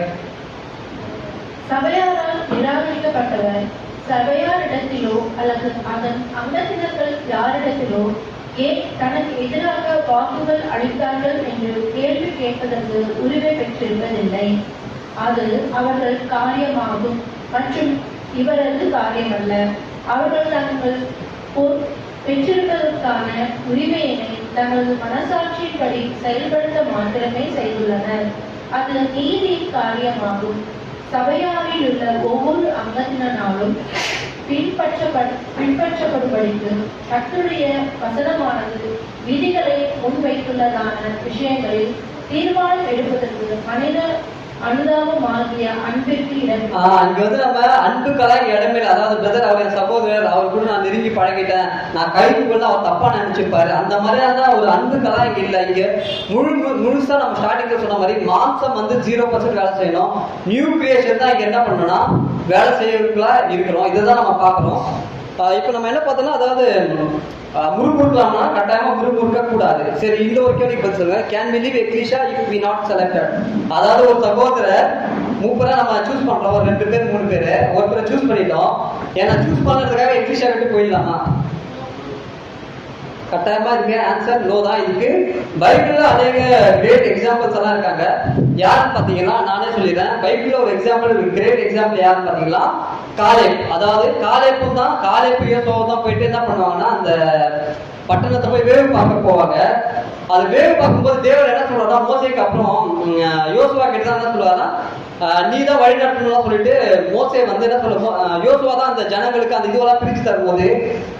சபையாரால் நிராகரிக்கப்பட்டவர் சபையாரிடத்திலோ அல்லது அதன் அங்கத்தினர்கள் யாரிடத்திலோ ஏன் தனக்கு எதிராக வாக்குகள் அளித்தார்கள் என்று கேள்வி கேட்பதற்கு உரிமை பெற்றிருப்பதில்லை. அது அவர்கள் காரியமாகும் மற்றும் இவரது காரியமல்ல. அவர்கள் தங்கள் பெற்றிருப்பதற்கான உரிமையினை தங்களது மனசாட்சியின்படி செயல்படுத்த மாத்திரமே செய்துள்ளனர். அது நீதியின் காரியமாகும். சபையாரில் உள்ள ஒவ்வொரு அங்கத்தினாலும் பின்பற்றப்படும்படிக்கு கர்த்தருடைய வசனமானது விதிகளை முன்வைத்துள்ளதான விஷயங்களில் தீர்மானம் எடுப்பதற்கு மனித அனுதாபமாகிய அன்பிற்கு இடம்.
இங்க வந்து நம்ம அன்புக்கெல்லாம் இடமே இல்லை. அதாவது பிரதர் அவர் சகோதரர், அவர் கூட நான் நெருங்கி பழகிட்டேன், நான் கைதுக்குள்ள அவர் தப்பா நினைச்சுப்பாரு, அந்த மாதிரியான ஒரு அன்புக்கெல்லாம் இங்க இல்லை. இங்க முழுசா நம்ம ஸ்டார்டிங்ல சொன்ன மாதிரி மாம்சம் வந்து 0% வேலை செய்யணும். நியூ கிரியேஷன் தான் இங்க என்ன பண்ணணும்னா வேலை செய்யறதுக்குள்ள இருக்கிறோம். இதுதான் நம்ம பார்க்கணும். இப்போ நம்ம என்ன பார்த்தோம்னா, அதாவது முறுமுறுக்கலாம்னா கட்டாயமா முறுமுறுக்க கூடாது. சரி, இந்த ஒரு கேள்வி பதில் சொல்லுங்க. Can we leave ecclesia if we not selected? அதாவது ஒரு சகோதரர் மூப்பரா நம்ம சூஸ் பண்றோம், ஒரு 2 பேர் 3 பேர், ஒருத்தரை சூஸ் பண்ணிட்டோம், ஏன்னா சூஸ் பண்ணதுக்காக எக்லீஷியா விட்டு போயிடலாமா? கட்டாயமா இதுக்கு ஆன்சர் நோ தான். இதுக்கு பைபிள்ல அநேக கிரேட் எக்ஸாம்பிள்ஸ் எல்லாம் இருக்காங்க. யாருன்னு பாத்தீங்கன்னா நானே சொல்லிடுறேன். பைபிள்ல ஒரு எக்ஸாம்பிள், கிரேட் எக்ஸாம்பிள் யாருன்னு பாத்தீங்கன்னா காலேப். அதாவது காலேப்பும் தான், காலேப்பு யோசுவாவும் தான் போயிட்டு என்ன பண்ணுவாங்கன்னா அந்த பட்டணத்தை போய் வேவு பார்க்க போவாங்க. அது வேவு பார்க்கும்போது தேவன் என்ன சொல்றாருன்னா மோசேக்கு அப்புறம் யோசுவா கிட்ட என்ன சொல்லுவாருன்னா நீ தான் வழிநடத்தணும்லாம் சொல்லிட்டு மோசே வந்து என்ன சொல்ல யோசுவா தான் அந்த ஜனங்களுக்கு அந்த இதுவெல்லாம் பிரிச்சு தரும்போது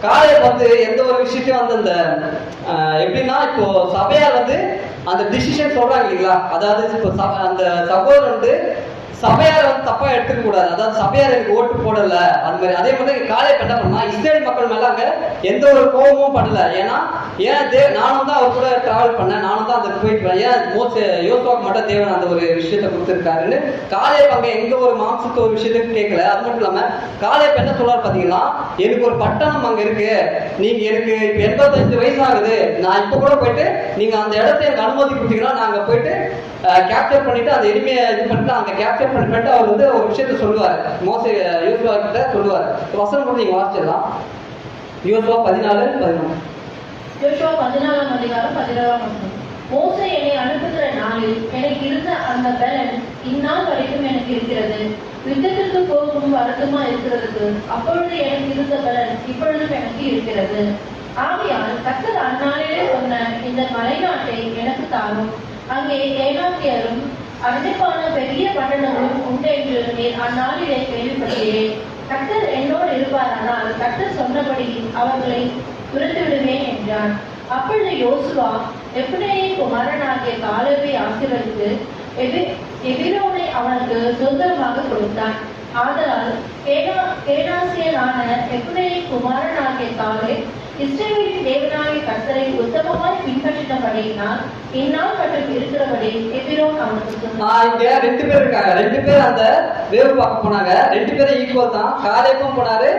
காலேப் வந்து எந்த ஒரு விஷயத்தையும் வந்து அந்த எப்படின்னா இப்போ சபையார் வந்து அந்த டிசிஷன் சொல்றாங்க இல்லைங்களா, அதாவது இப்போ அந்த சகோதரர் வந்து சபையார் வந்து தப்பா எடுத்துக்க கூடாது, அதாவது சபையார் எனக்கு ஓட்டு போடல அந்த மாதிரி. அதே மாதிரி காலேப் என்ன பண்ணா இஸ்ரேல் மக்கள் மேல அங்க எந்த ஒரு கோபமும் பண்ணல. ஏன்னா நானும் தான் அவர் கூட டிராவல் பண்ணேன், நானும் தான் அந்த போயிட்டு ஏன் யோசுவாக்கு மட்டும் தேவன் அந்த ஒரு விஷயத்தை கொடுத்துருக்காருன்னு காலேப் அங்க எங்க ஒரு மாம்சத்து ஒரு விஷயத்துக்கு கேட்கல. அது மட்டும் இல்லாம காலேப் என்ன சொல்றாரு பாத்தீங்கன்னா எனக்கு ஒரு பட்டணம் அங்க இருக்கு, நீங்க எனக்கு 85 வயசு ஆகுது, நான் இப்ப கூட போயிட்டு நீங்க அந்த இடத்த எனக்கு அனுமதி கொடுத்தீங்கன்னா நாங்க போயிட்டு கேப்சர் பண்ணிட்டு அந்த எளிமையை இது பண்ணிட்டு அங்க கேப்சர் பண்ணிட்டு அவர் வந்து ஒரு விஷயத்த சொல்லுவாரு, மோசே யோசுவா கிட்ட சொல்லுவாரு. வசனம் கூட நீங்க வாசிச்சிடலாம். யோசுவா 14:11.
யோசுவா 14ஆம் அதிகாரம் 17ஆம் வசனம். மோசே என்னை அனுப்புகிற நாளில் எனக்கு இருந்த அந்த பலன் இந்நாள் வரைக்கும் எனக்கு இருக்கிறது. யுத்தத்திற்கு போகும் வருத்தமா இருக்கிறதுக்கு அப்பொழுது எனக்கு இருந்த பலன் இப்பொழுதும் எனக்கு இருக்கிறது. ஆகையால் கர்த்தர் அந்நாளிலே சொன்ன இந்த மலைநாட்டை எனக்கு தாரும், அங்கே ஏனாக்கியரும் அன்றைக்கான பெரிய பட்டணங்களும் உண்டு என்று நீர் அந்நாளிலே கேள்விப்பட்டீரே. கர்த்தர் என்னோடு இருப்பாரானால் கர்த்தர் சொன்னபடி அவர்களை துரத்து விடுவேன் என்றான். அப்பொழுது யோசுவா எப்னேயின் குமாரனாகிய காலேபை ஆசீர்வதித்து எபிரோனை அவனுக்கு சுதந்திரமாக கொடுத்தான். ஆதலால் கேனாசியனான எப்னேயின் குமாரனாகிய காலேப் இஸ்ரவேலின் தேவனாகிய கர்த்தரை உத்தமமாய் பின்பற்றினபடியினால் இந்நாள் மட்டும் இருக்கிறபடி எபிரோன் அவனுக்கு சொன்னான்.
இங்க 2 பேர் இருக்காங்க, 2 பேர் அந்த வேவு பார்க்க போனாங்க. 2 பேரும் ஈக்குவல் தான். காலேப்பும் போனாரு,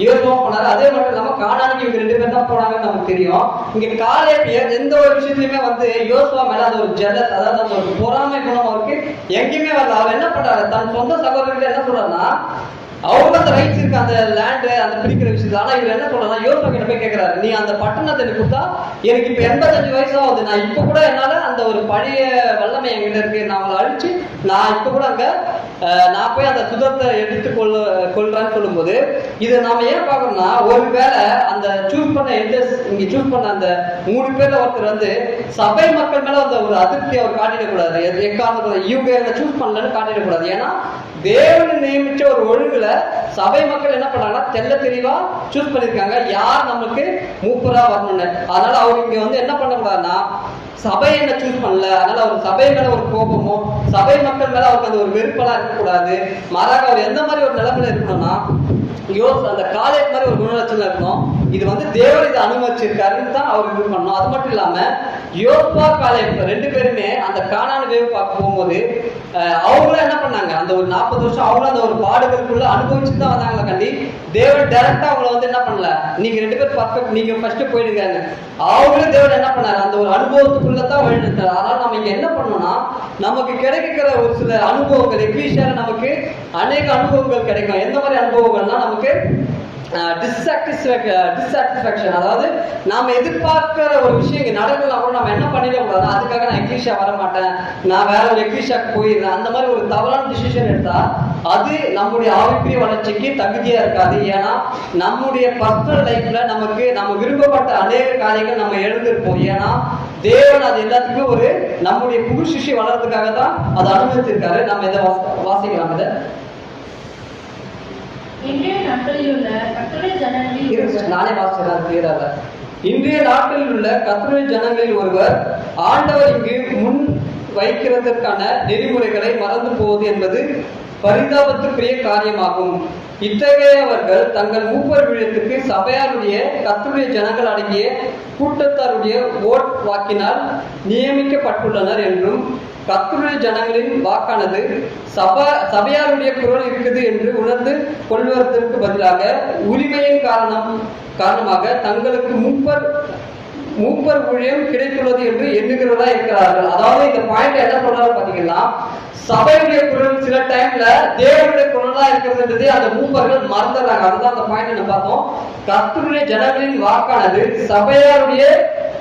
யோசுவாவும் போனாரு. அதே மட்டும் இல்லாம கானானுக்கு இவங்க 2 பேர் தான் போனாங்கன்னு நமக்கு தெரியும். இங்க காலேப் எந்த ஒரு விஷயத்துலயுமே வந்து யோசுவா மேல அந்த ஒரு ஜெலஸ், அதாவது அந்த ஒரு பொறாமை குணம் அவருக்கு எங்கேயுமே வரல. அவர் என்ன பண்றாரு, தன் சொந்த சகோதரர்கள் என்ன சொல்றாருன்னா அவங்க அந்த ரைட்ஸ் இருக்கு அந்த லேண்டு அந்த பிடிக்கிற விஷயத்துல. ஆனா இவர் என்ன சொல்றாருன்னா யோசுவா கிட்ட போய் கேட்கிறாரு, நீ அந்த பட்டணத்தை எனக்கு கொடுத்தா எனக்கு இப்ப 85 வயசு ஆகுது, நான் இப்ப கூட என்னால அந்த ஒரு பழைய வல்லமை என்கிட்ட இருக்கு, நான் அவங்களை அழிச்சு நான் இப்ப கூட அங்க நான் போய் அந்த சுதத்தை எடுத்து கொள்றேன்னு சொல்லும்போது இதை நாம ஏன் பார்க்கணும்னா ஒருவேளை அந்த சூஸ் பண்ண இங்க சூஸ் பண்ண அந்த 3 பேர்ல ஒருத்தர் வந்து சபை மக்கள் மேல அந்த ஒரு அதிருப்தி அவர் காட்டிடக்கூடாது, எக்காரணத்துல இவங்க என்ன சூஸ் பண்ணலன்னு காட்டிடக்கூடாது. ஏன்னா தேவன் நியமிச்ச ஒரு ஒழுங்குல சபை மக்கள் என்ன பண்றாங்கன்னா தெல்ல தெளிவா சூஸ் பண்ணிருக்காங்க யார் நமக்கு மூப்பரா வரணும்னு. அதனால அவர் இங்க வந்து என்ன பண்ணக்கூடாதுன்னா சபை என்ன சூஸ் பண்ணல, அதனால அவர் சபை மேல ஒரு கோபமோ சபை மக்கள் மேல அவருக்கு அந்த ஒரு வெறுப்பெல்லாம் இருக்கக்கூடாது. மாறாக அவர் எந்த மாதிரி ஒரு நிலைமையில இருக்கணும்னா அந்த காலேஜ் மாதிரி ஒரு குணலட்சணம் இருக்கணும். இது வந்து தேவர் இதை அனுமதிச்சிருக்காருன்னு தான் அவர் இது பண்ணணும். அது மட்டும் இல்லாம யோசுவா காலேஜ் 2 பேருமே அந்த கானான் வேவு பார்க்க போகும்போது அவங்களும் என்ன பண்ணாங்க அந்த ஒரு 40 வருஷம் அவங்களும் அந்த ஒரு பாடுகளுக்குள்ள அனுபவிச்சுட்டு தான் வந்தாங்களா கண்டி. தேவன் டைரக்டா அவங்களை வந்து என்ன பண்ணல, நீங்க 2 பேர் பர்ஃபெக்ட், நீங்க ஃபர்ஸ்ட் போயிடுங்க. அவங்களும் தேவன் என்ன பண்ணாரு அந்த ஒரு அனுபவத்துக்குள்ளதான் வழிநடத்தாரு. அதனால நம்ம இங்க என்ன பண்ணோம்னா நமக்கு கிடைக்கிற ஒரு சில அனுபவங்கள் எக்லீஷியால நமக்கு அநேக அனுபவங்கள் கிடைக்கும். எந்த மாதிரி அனுபவங்கள்னா நமக்கு டிஸ்சாட்டிஸ்ஃபேக்ஷன், அதாவது நாம எதிர்பார்க்கிற ஒரு விஷயம் இங்க நடக்கலாம் கூட நம்ம என்ன பண்ணிடக்கூடாது, அதுக்காக நான் எக்லீஷியா வர மாட்டேன், நான் வேற ஒரு எக்லீஷியாக்கு போயிடுறேன், அந்த மாதிரி ஒரு தவறான டிசிஷன் எடுத்தா அது நம்முடைய ஆவிக்குரிய வளர்ச்சிக்கு தகுதியா இருக்காது. ஏன்னா நம்முடைய பர்சனல் லைஃப்ல நமக்கு நம்ம விரும்பப்பட்ட அநேக காரியங்கள் நம்ம எழுந்திருப்போம். ஏன்னா தேவன் அது எல்லாத்துக்குமே ஒரு நம்முடைய புது சிஷ்ய வளர்றதுக்காக தான் அதை அனுமதிச்சிருக்காரு. நம்ம இதை வாசிக்கலாம். இதை
இன்றைய நாட்களில் உள்ள கர்த்தருடைய ஜனங்களில் ஒருவர் ஆண்டவர் இங்கு முன் வைக்கிறதற்கான நெறிமுறைகளை மறந்து போவது என்பது பரிதாபத்துக்குரிய காரியமாகும். இத்தகையவர்கள் தங்கள் மூப்பர் விழத்துக்கு சபையாருடைய கர்த்தருடைய ஜனங்கள் அடங்கிய கூட்டத்தாருடைய ஓட் வாக்கினால் நியமிக்கப்பட்டுள்ளனர் என்றும் கர்த்தருடைய ஜனங்களின் வாக்கானது சபையாருடைய குரல் இருக்குது என்று உணர்ந்து கொள்வதற்கு பதிலாக உரிமையின் காரணம்
காரணமாக தங்களுக்கு மூப்பர் ஊழியம் கிடைத்துள்ளது என்று எண்ணுகிறதா இருக்கிறார்கள். அதாவது இந்த பாயிண்ட் என்ன சொல்றாரு பாத்தீங்கன்னா, சபையுடைய குரல் சில டைம்ல தேவனுடைய குரலா இருக்கிறதுன்றதே அந்த மூப்பர்கள் மறந்துடுறாங்க. அதுதான் அந்த பாயிண்ட் என்ன பார்த்தோம். கர்த்தருடைய ஜனங்களின் வாக்கானது சபையாருடைய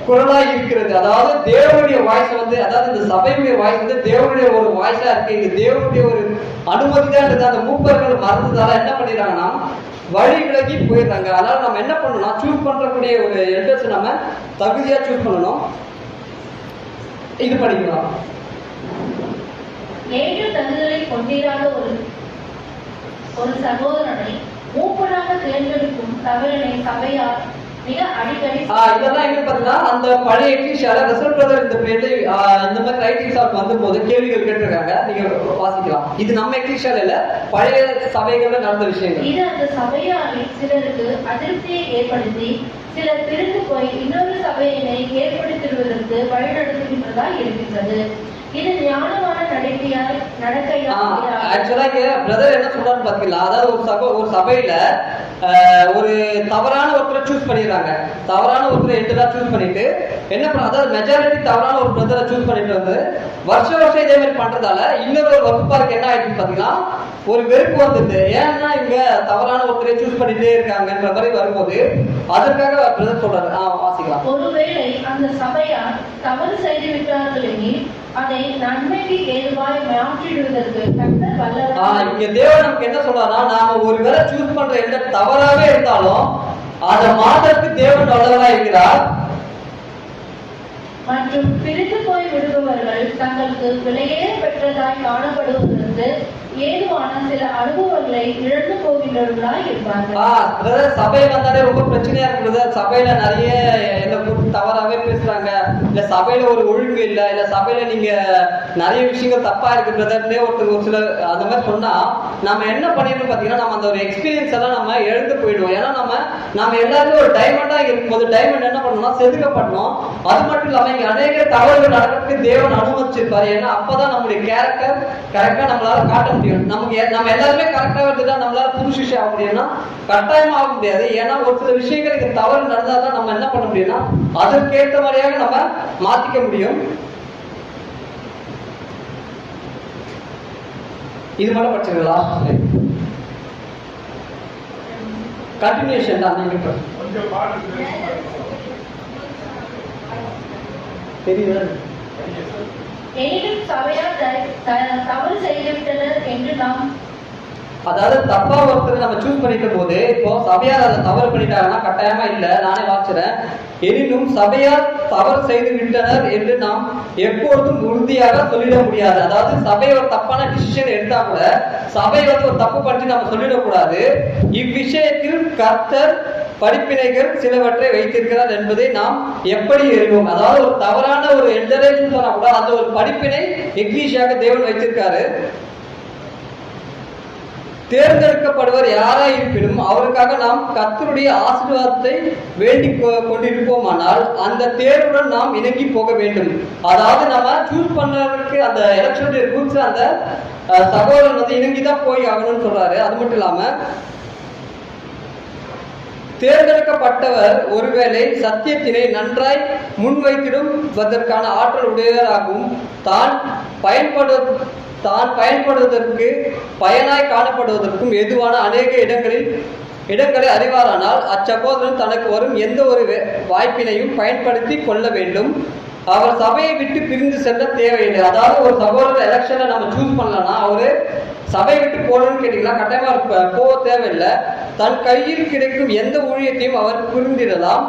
குரலா இருக்கிறது. அதாவது தேவனுடைய வாய்ஸ் அதாவது இந்த சபையுடைய வாய்ஸ் தேவனுடைய ஒரு வாய்ஸா இருக்கு. இது தேவனுடைய ஒரு அனுமதி தான் இருக்கு. அந்த மூப்பர்கள் மறந்ததால என்ன பண்ணிடுறாங்கன்னா வழி விலகி போயிடுறாங்க. அதனால நம்ம என்ன பண்ணணும்னா சூஸ் பண்றக்கூடிய ஒரு எல்டர்ஸ் நம்ம தகுதியா சூஸ் பண்ணணும். இது படிக்கலாம்.
ஏழு தகுதிகளை கொண்டிராத ஒரு சகோதரனை மூப்பனாக தேர்ந்தெடுக்கும் தவறினை சபையார் மிக அடிக்கடி
இதெல்லாம் எங்க பாத்தீங்கன்னா அந்த பழைய எக்லிஷியால ரசல் பிரதர் இந்த பேர்ல இந்த மாதிரி ரைட்டிங்ஸ் வந்தபோது கேள்விகள் கேட்டிருக்காங்க. நீங்க வாசிக்கலாம். இது நம்ம எக்லிஷியால இல்ல, பழைய சபைகள்ல நடந்த விஷயங்கள்.
இது அந்த சபையாரில் சிலருக்கு அதிருப்தியை ஏற்படுத்தி சிலர் பிரிந்து போய் இன்னொரு சபையினை ஏற்படுத்துவதற்கு வழிநடத்துகின்றதா இருக்கின்றது. இது ஞானமான நடக்கையா?
ஆக்சுவலா இங்க பிரதர் என்ன சொல்றான்னு பாத்தீங்களா, அதாவது ஒரு சபையில ஒரு தவறான ஒருத்தரை சூஸ் பண்ணிடுறாங்க. தவறான ஒருத்தரை எண்டரா சூஸ் பண்ணிட்டு என்ன பண்ண, அதாவது மெஜாரிட்டி தவறான ஒரு பிரதரை சூஸ் பண்ணிட்டு வந்து வருஷம் இதே மாதிரி பண்றதால இன்னொரு வகுப்பாருக்கு என்ன ஆயிடுச்சு பாத்தீங்கன்னா ஒரு வெறுப்பு வந்துட்டு. ஏன்னா இவங்க தவறான ஒருத்தரை சூஸ் பண்ணிட்டே இருக்காங்கன்ற மாதிரி வரும்போது அதற்காக பிரதர் சொல்றாரு. வாசிக்கலாம்.
ஒருவேளை அந்த சபையார் தவறு செய்து விட்டார்கள் எனில் அதை நன்மைக்கு ஏதுவாய் மாற்றிடுவதற்கு கர்த்தர் வல்லவர்.
இங்க தேவன் நமக்கு என்ன சொல்றாருன்னா, நாம ஒரு வேளை சூஸ் பண்ற எந்த தவறாவே இருந்தாலும் அதை மாற்றத்துக்கு தேவன் வல்லவரா இருக்கிறார்.
மற்றும் பிரித்து போய் விடுபவர்கள் தங்களுக்கு விலையேற பெற்றதாய் காணப்படுவதற்கு ஏதுவான சில அனுபவங்களை இழந்து போகின்றவர்களாய் இருப்பார்கள்.
சபை வந்தாலே ரொம்ப பிரச்சனையா இருக்குது. சபையில நிறைய தவறாவே பேசுறாங்க, இல்ல சபையில ஒரு ஒழுங்கு இல்ல, இல்ல சபையில நீங்க நிறைய விஷயங்கள் தப்பா இருக்குன்றதே ஒரு சில அந்த மாதிரி சொன்னா நம்ம என்ன பண்ணிடணும் பாத்தீங்கன்னா, நம்ம அந்த ஒரு எக்ஸ்பீரியன்ஸ் எல்லாம் நம்ம எழுந்து போயிடுவோம். ஏன்னா நம்ம எல்லாருமே ஒரு டைமண்டா இருக்கும்போது டைமண்ட் என்ன பண்ணணும்னா செதுக்கப்படணும். அது மட்டும் இல்லாம இங்க அநேக தவறுகள் நடக்கிறதுக்கு தேவன் அனுமதிச்சிருப்பாரு. ஏன்னா அப்பதான் நம்முடைய கேரக்டர் கரெக்டா நம்மளால காட்ட முடியும். நம்ம எல்லாருமே கரெக்டா இருந்துட்டா நம்மளால புது சிஷ்யம் ஆக முடியும்னா கட்டாயமா ஆக முடியாது. ஏன்னா ஒரு சில விஷயங்கள் இங்க தவறு நடந்தாதான் நம்ம என்ன பண்ண முடியும்னா அதற்கேற்ற மாதிரியாக நம்ம மாத்திக்க முடியும். இது மட்டும் படிச்சிருக்கா? கண்டினியூஷன் தான். நீங்க தெரியுதா?
எனினும் சபையார் தவறு செய்துவிட்டனர் என்று நாம்,
அதாவது தப்பா ஒருத்தர் நம்ம சூஸ் பண்ணிட்ட போது இப்போ சபையார் அதை தவறு பண்ணிட்டாங்கன்னா கட்டாயமா இல்ல, நானே வாசிக்கிறேன். எனினும் சபையார் தவறு செய்து விட்டனர் என்று நாம் எப்பொழுதும் உறுதியாக சொல்லிட முடியாது. அதாவது சபை ஒரு தப்பான டிசிஷன் எடுத்தா கூட சபை ஒரு தப்பு பண்ணி நம்ம சொல்லிடக்கூடாது. இவ்விஷயத்தில் கர்த்தர் படிப்பினைகள் சிலவற்றை வைத்திருக்கிறார் என்பதை நாம் எப்படி அறிவோம். அதாவது ஒரு தவறான ஒரு எல்டரேஷன் சொன்னா கூட அந்த ஒரு படிப்பினை எக்லீஷியாக தேவன் வைத்திருக்காரு. தேர்ந்தெடுக்கப்படுவர் யாரா இருப்பினும் அவருக்காக நாம் கர்த்தருடைய ஆசீர்வாதத்தை வேண்டி கொண்டிருப்போமானால் அந்த தேர்வுடன் நாம் இணங்கி போக வேண்டும். அதாவது நம்ம சூஸ் பண்ணதுக்கு அந்த எலெக்ஷனுடைய ரூல்ஸ் அந்த சகோதரன் இணங்கிதான் போய் ஆகணும்னு சொல்றாரு. அது மட்டும் இல்லாம தேர்ந்தெடுக்கப்பட்டவர் ஒருவேளை சத்தியத்தினை நன்றாய் முன்வைத்திடுவதற்கான ஆற்றல் உடையவராகவும் தான் பயன்படுவதற்கு பயனாய் காணப்படுவதற்கும் எதுவான அநேக இடங்களை அறிவாரானால் அச்சகோதரன் தனக்கு வரும் எந்த ஒரு வாய்ப்பினையும் பயன்படுத்தி கொள்ள வேண்டும். அவர் சபையை விட்டு பிரிந்து செல்ல தேவையில்லை. அதாவது ஒரு சகோதரர் எலெக்ஷன்ல நம்ம சூஸ் பண்ணலன்னா அவரு சபையை விட்டு போகணும்னு கேட்டீங்கன்னா கட்டாயமா போக தேவையில்லை. தன் கையில் கிடைக்கும் எந்த ஊழியத்தையும் அவர் புரிந்திடலாம்.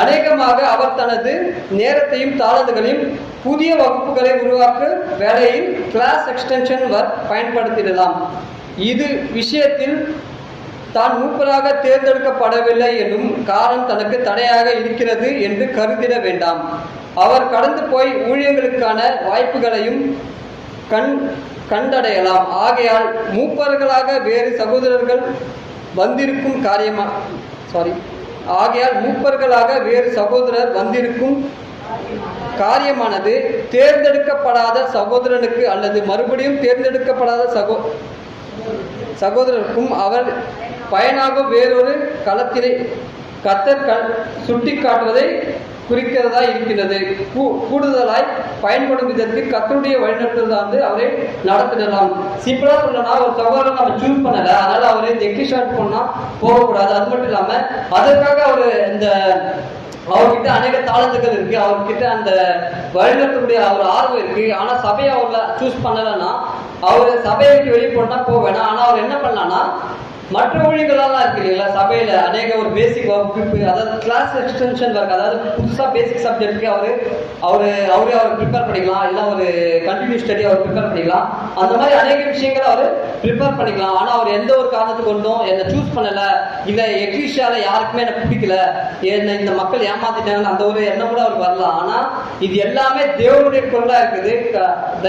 அநேகமாக அவர் தனது நேரத்தையும் தாளந்துகளையும் புதிய வகுப்புகளை உருவாக்க வேலையில் கிளாஸ் எக்ஸ்டென்ஷன் ஒர்க் பயன்படுத்திடலாம். இது விஷயத்தில் தான் மூப்பராக தேர்ந்தெடுக்கப்படவில்லை என்னும் காரணம் தனக்கு தடையாக இருக்கிறது என்று கருதிட வேண்டாம். அவர் கடந்து போய் ஊழியர்களுக்கான வாய்ப்புகளையும் கண்டடையலாம். ஆகையால் மூப்பர்களாக வேறு சகோதரர்கள் வந்திருக்கும் காரியமானது தேர்ந்தெடுக்கப்படாத சகோதரனுக்கு அல்லது மறுபடியும் தேர்ந்தெடுக்கப்படாத சகோதரருக்கும் அவர் பயனாக வேறொரு கர்த்தர் சுட்டி காட்டுவதை குறிக்கிறதா இருக்கின்றது. கூடுதலாய் பயன்படும் விதற்கு கர்த்தருடைய வழிநடத்துதல் வந்து அவரை நடத்திடலாம். சிம்பிளா சொல்லணும்னா ஒரு சகோதரன் நம்ம சூஸ் பண்ணல, அதனால அவரு எக்ஸிஸ்டார்ட் பண்ணா போகக்கூடாது. அது மட்டும் இல்லாம அதற்காக அவரு இந்த அவர்கிட்ட அநேக தாளந்துகள் இருக்கு, அவர்கிட்ட அந்த வழிநடத்தக்கூடிய அவர் ஆர்வம் இருக்கு. ஆனா சபையை அவர்ல சூஸ் பண்ணலன்னா அவரு சபையை விட்டு வெளியே போனா போக வேணாம். ஆனா அவர் என்ன பண்ணலாம்னா மற்ற ஊழியர்களெல்லாம் இருக்கு இல்லைங்களா, சபையில அநேக ஒரு பேசிக் வகுப்பு, அதாவது கிளாஸ் எக்ஸ்டென்ஷன் ஒர்க், அதாவது புதுசா பேசிக் சப்ஜெக்ட்க்கு அவரே அவர் ப்ரிப்பேர் பண்ணிக்கலாம், இல்லை ஒரு கண்டினியூ ஸ்டடி அவர் ப்ரிப்பேர் பண்ணிக்கலாம். அந்த மாதிரி அநேக விஷயங்களை அவர் ப்ரிப்பேர் பண்ணிக்கலாம். ஆனா அவர் எந்த ஒரு காரணத்துக்கு கொண்டும் என்னை சூஸ் பண்ணல, இல்லை எக்ஸிஷியால யாருக்குமே எனக்கு பிடிக்கல, என்ன இந்த மக்கள் ஏமாத்திட்டாங்க, அந்த ஒரு எண்ணம் கூட அவர் வரலாம். ஆனா இது எல்லாமே தேவனுடைய பொருளா இருக்குது,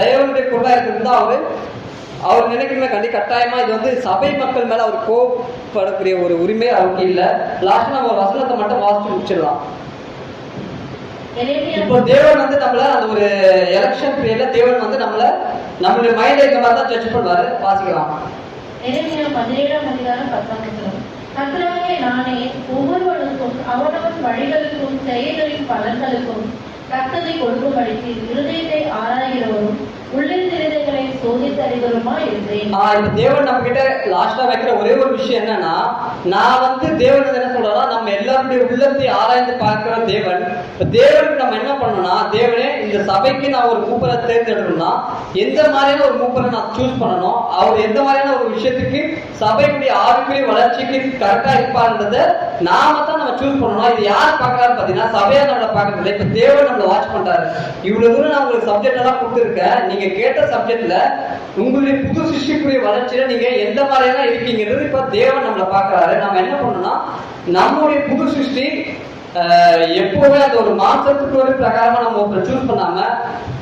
தேவனுடைய பொருளா இருக்குது தான் அவர் நினைக்குமே கட்டாயமா இது வந்து சபை மக்கள் மேல அவர் கோபப்படக்கூடிய ஒரு உரிமை அவருக்கு இல்ல. லாஸ்ட் நம்ம வசனத்தை மட்டும் வாசிச்சு முடிச்சிடலாம். இப்போ தேவன் வந்து நம்மள அந்த ஒரு எலெக்ஷன் பீரியட்ல தேவன் வந்து நம்மளுடைய மைண்ட்ல இந்த மாதிரி தான் ஜட்ஜ் பண்ணுவாரு. வாசிக்கலாம்.
எரேமியா 17:10. கர்த்தராகிய நானே ஒவ்வொருவனுக்கும் அவனவன் வழிகளுக்கும் செயல்களின் பலன்களுக்கும் கர்த்தரை கொடுக்கும்படிக்கு இருதயத்தை ஆராய்கிறவரும் உள்ளின் இருதயங்களை சோதித்து அறிவருமா இருக்கிறேன்.
தேவன் நம்ம கிட்ட லாஸ்டா வைக்கிற ஒரே ஒரு விஷயம் என்னன்னா, நான் வந்து தேவன் என்ன சொல்றா, நம்ம எல்லாருடைய உள்ளத்தை ஆராய்ந்து பார்க்கிற தேவன். தேவனுக்கு நம்ம என்ன பண்ணணும்னா, தேவனே இந்த சபைக்கு நான் ஒரு மூப்பரை தேர்ந்தெடுக்கணும்னா எந்த மாதிரியான ஒரு மூப்பரை நான் சூஸ் பண்ணணும், அவர் எந்த மாதிரியான ஒரு விஷயத்துக்கு சபையுடைய ஆவிக்குரிய வளர்ச்சிக்கு கரெக்டா இருப்பான்றத நாம தான் நம்ம சூஸ் பண்ணணும். இது யார் பாக்குறாரு பாத்தீங்கன்னா சபையா நம்மளை பாக்குறது இல்லை. இப்ப தேவன் நம்மளை வாட்ச் பண்றாரு. இவ்வளவு தூரம் நான் உங்களுக்கு சப்ஜெக்ட் எல்லாம் கொடுத்துருக்கேன், நீங்க கேட்ட சப்ஜெக்ட்ல உங்களுடைய புது சிருஷ்டிக்குரிய வளர்ச்சியில நீங்க எந்த மாதிரியான இருக்கீங்கிறது இப்ப தேவன் நம்மளை பாக்குறாரு. நம்ம என்ன பண்ணணும்னா நம்முடைய புது சிருஷ்டி எப்போவே அந்த ஒரு மாசத்துக்கு ஒரு பிரகாரமா நம்ம சூஸ் பண்ணாம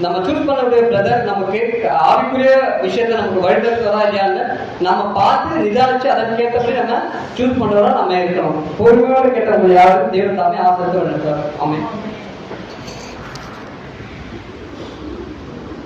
நம்ம சூஸ் பண்ணக்கூடிய பிரதர் நமக்கு ஆவிக்குரிய விஷயத்த நமக்கு வழிநடத்துவதா இல்லையான்னு நம்ம பார்த்து நிதானிச்சு அதற்கு ஏற்றபடி நம்ம சூஸ் பண்றதா நம்ம இருக்கணும். பொறுமையோடு கேட்டவங்க யாரும் தேவன் தாமே ஆசிரியர் வழிநடத்துவார். ஆமென்.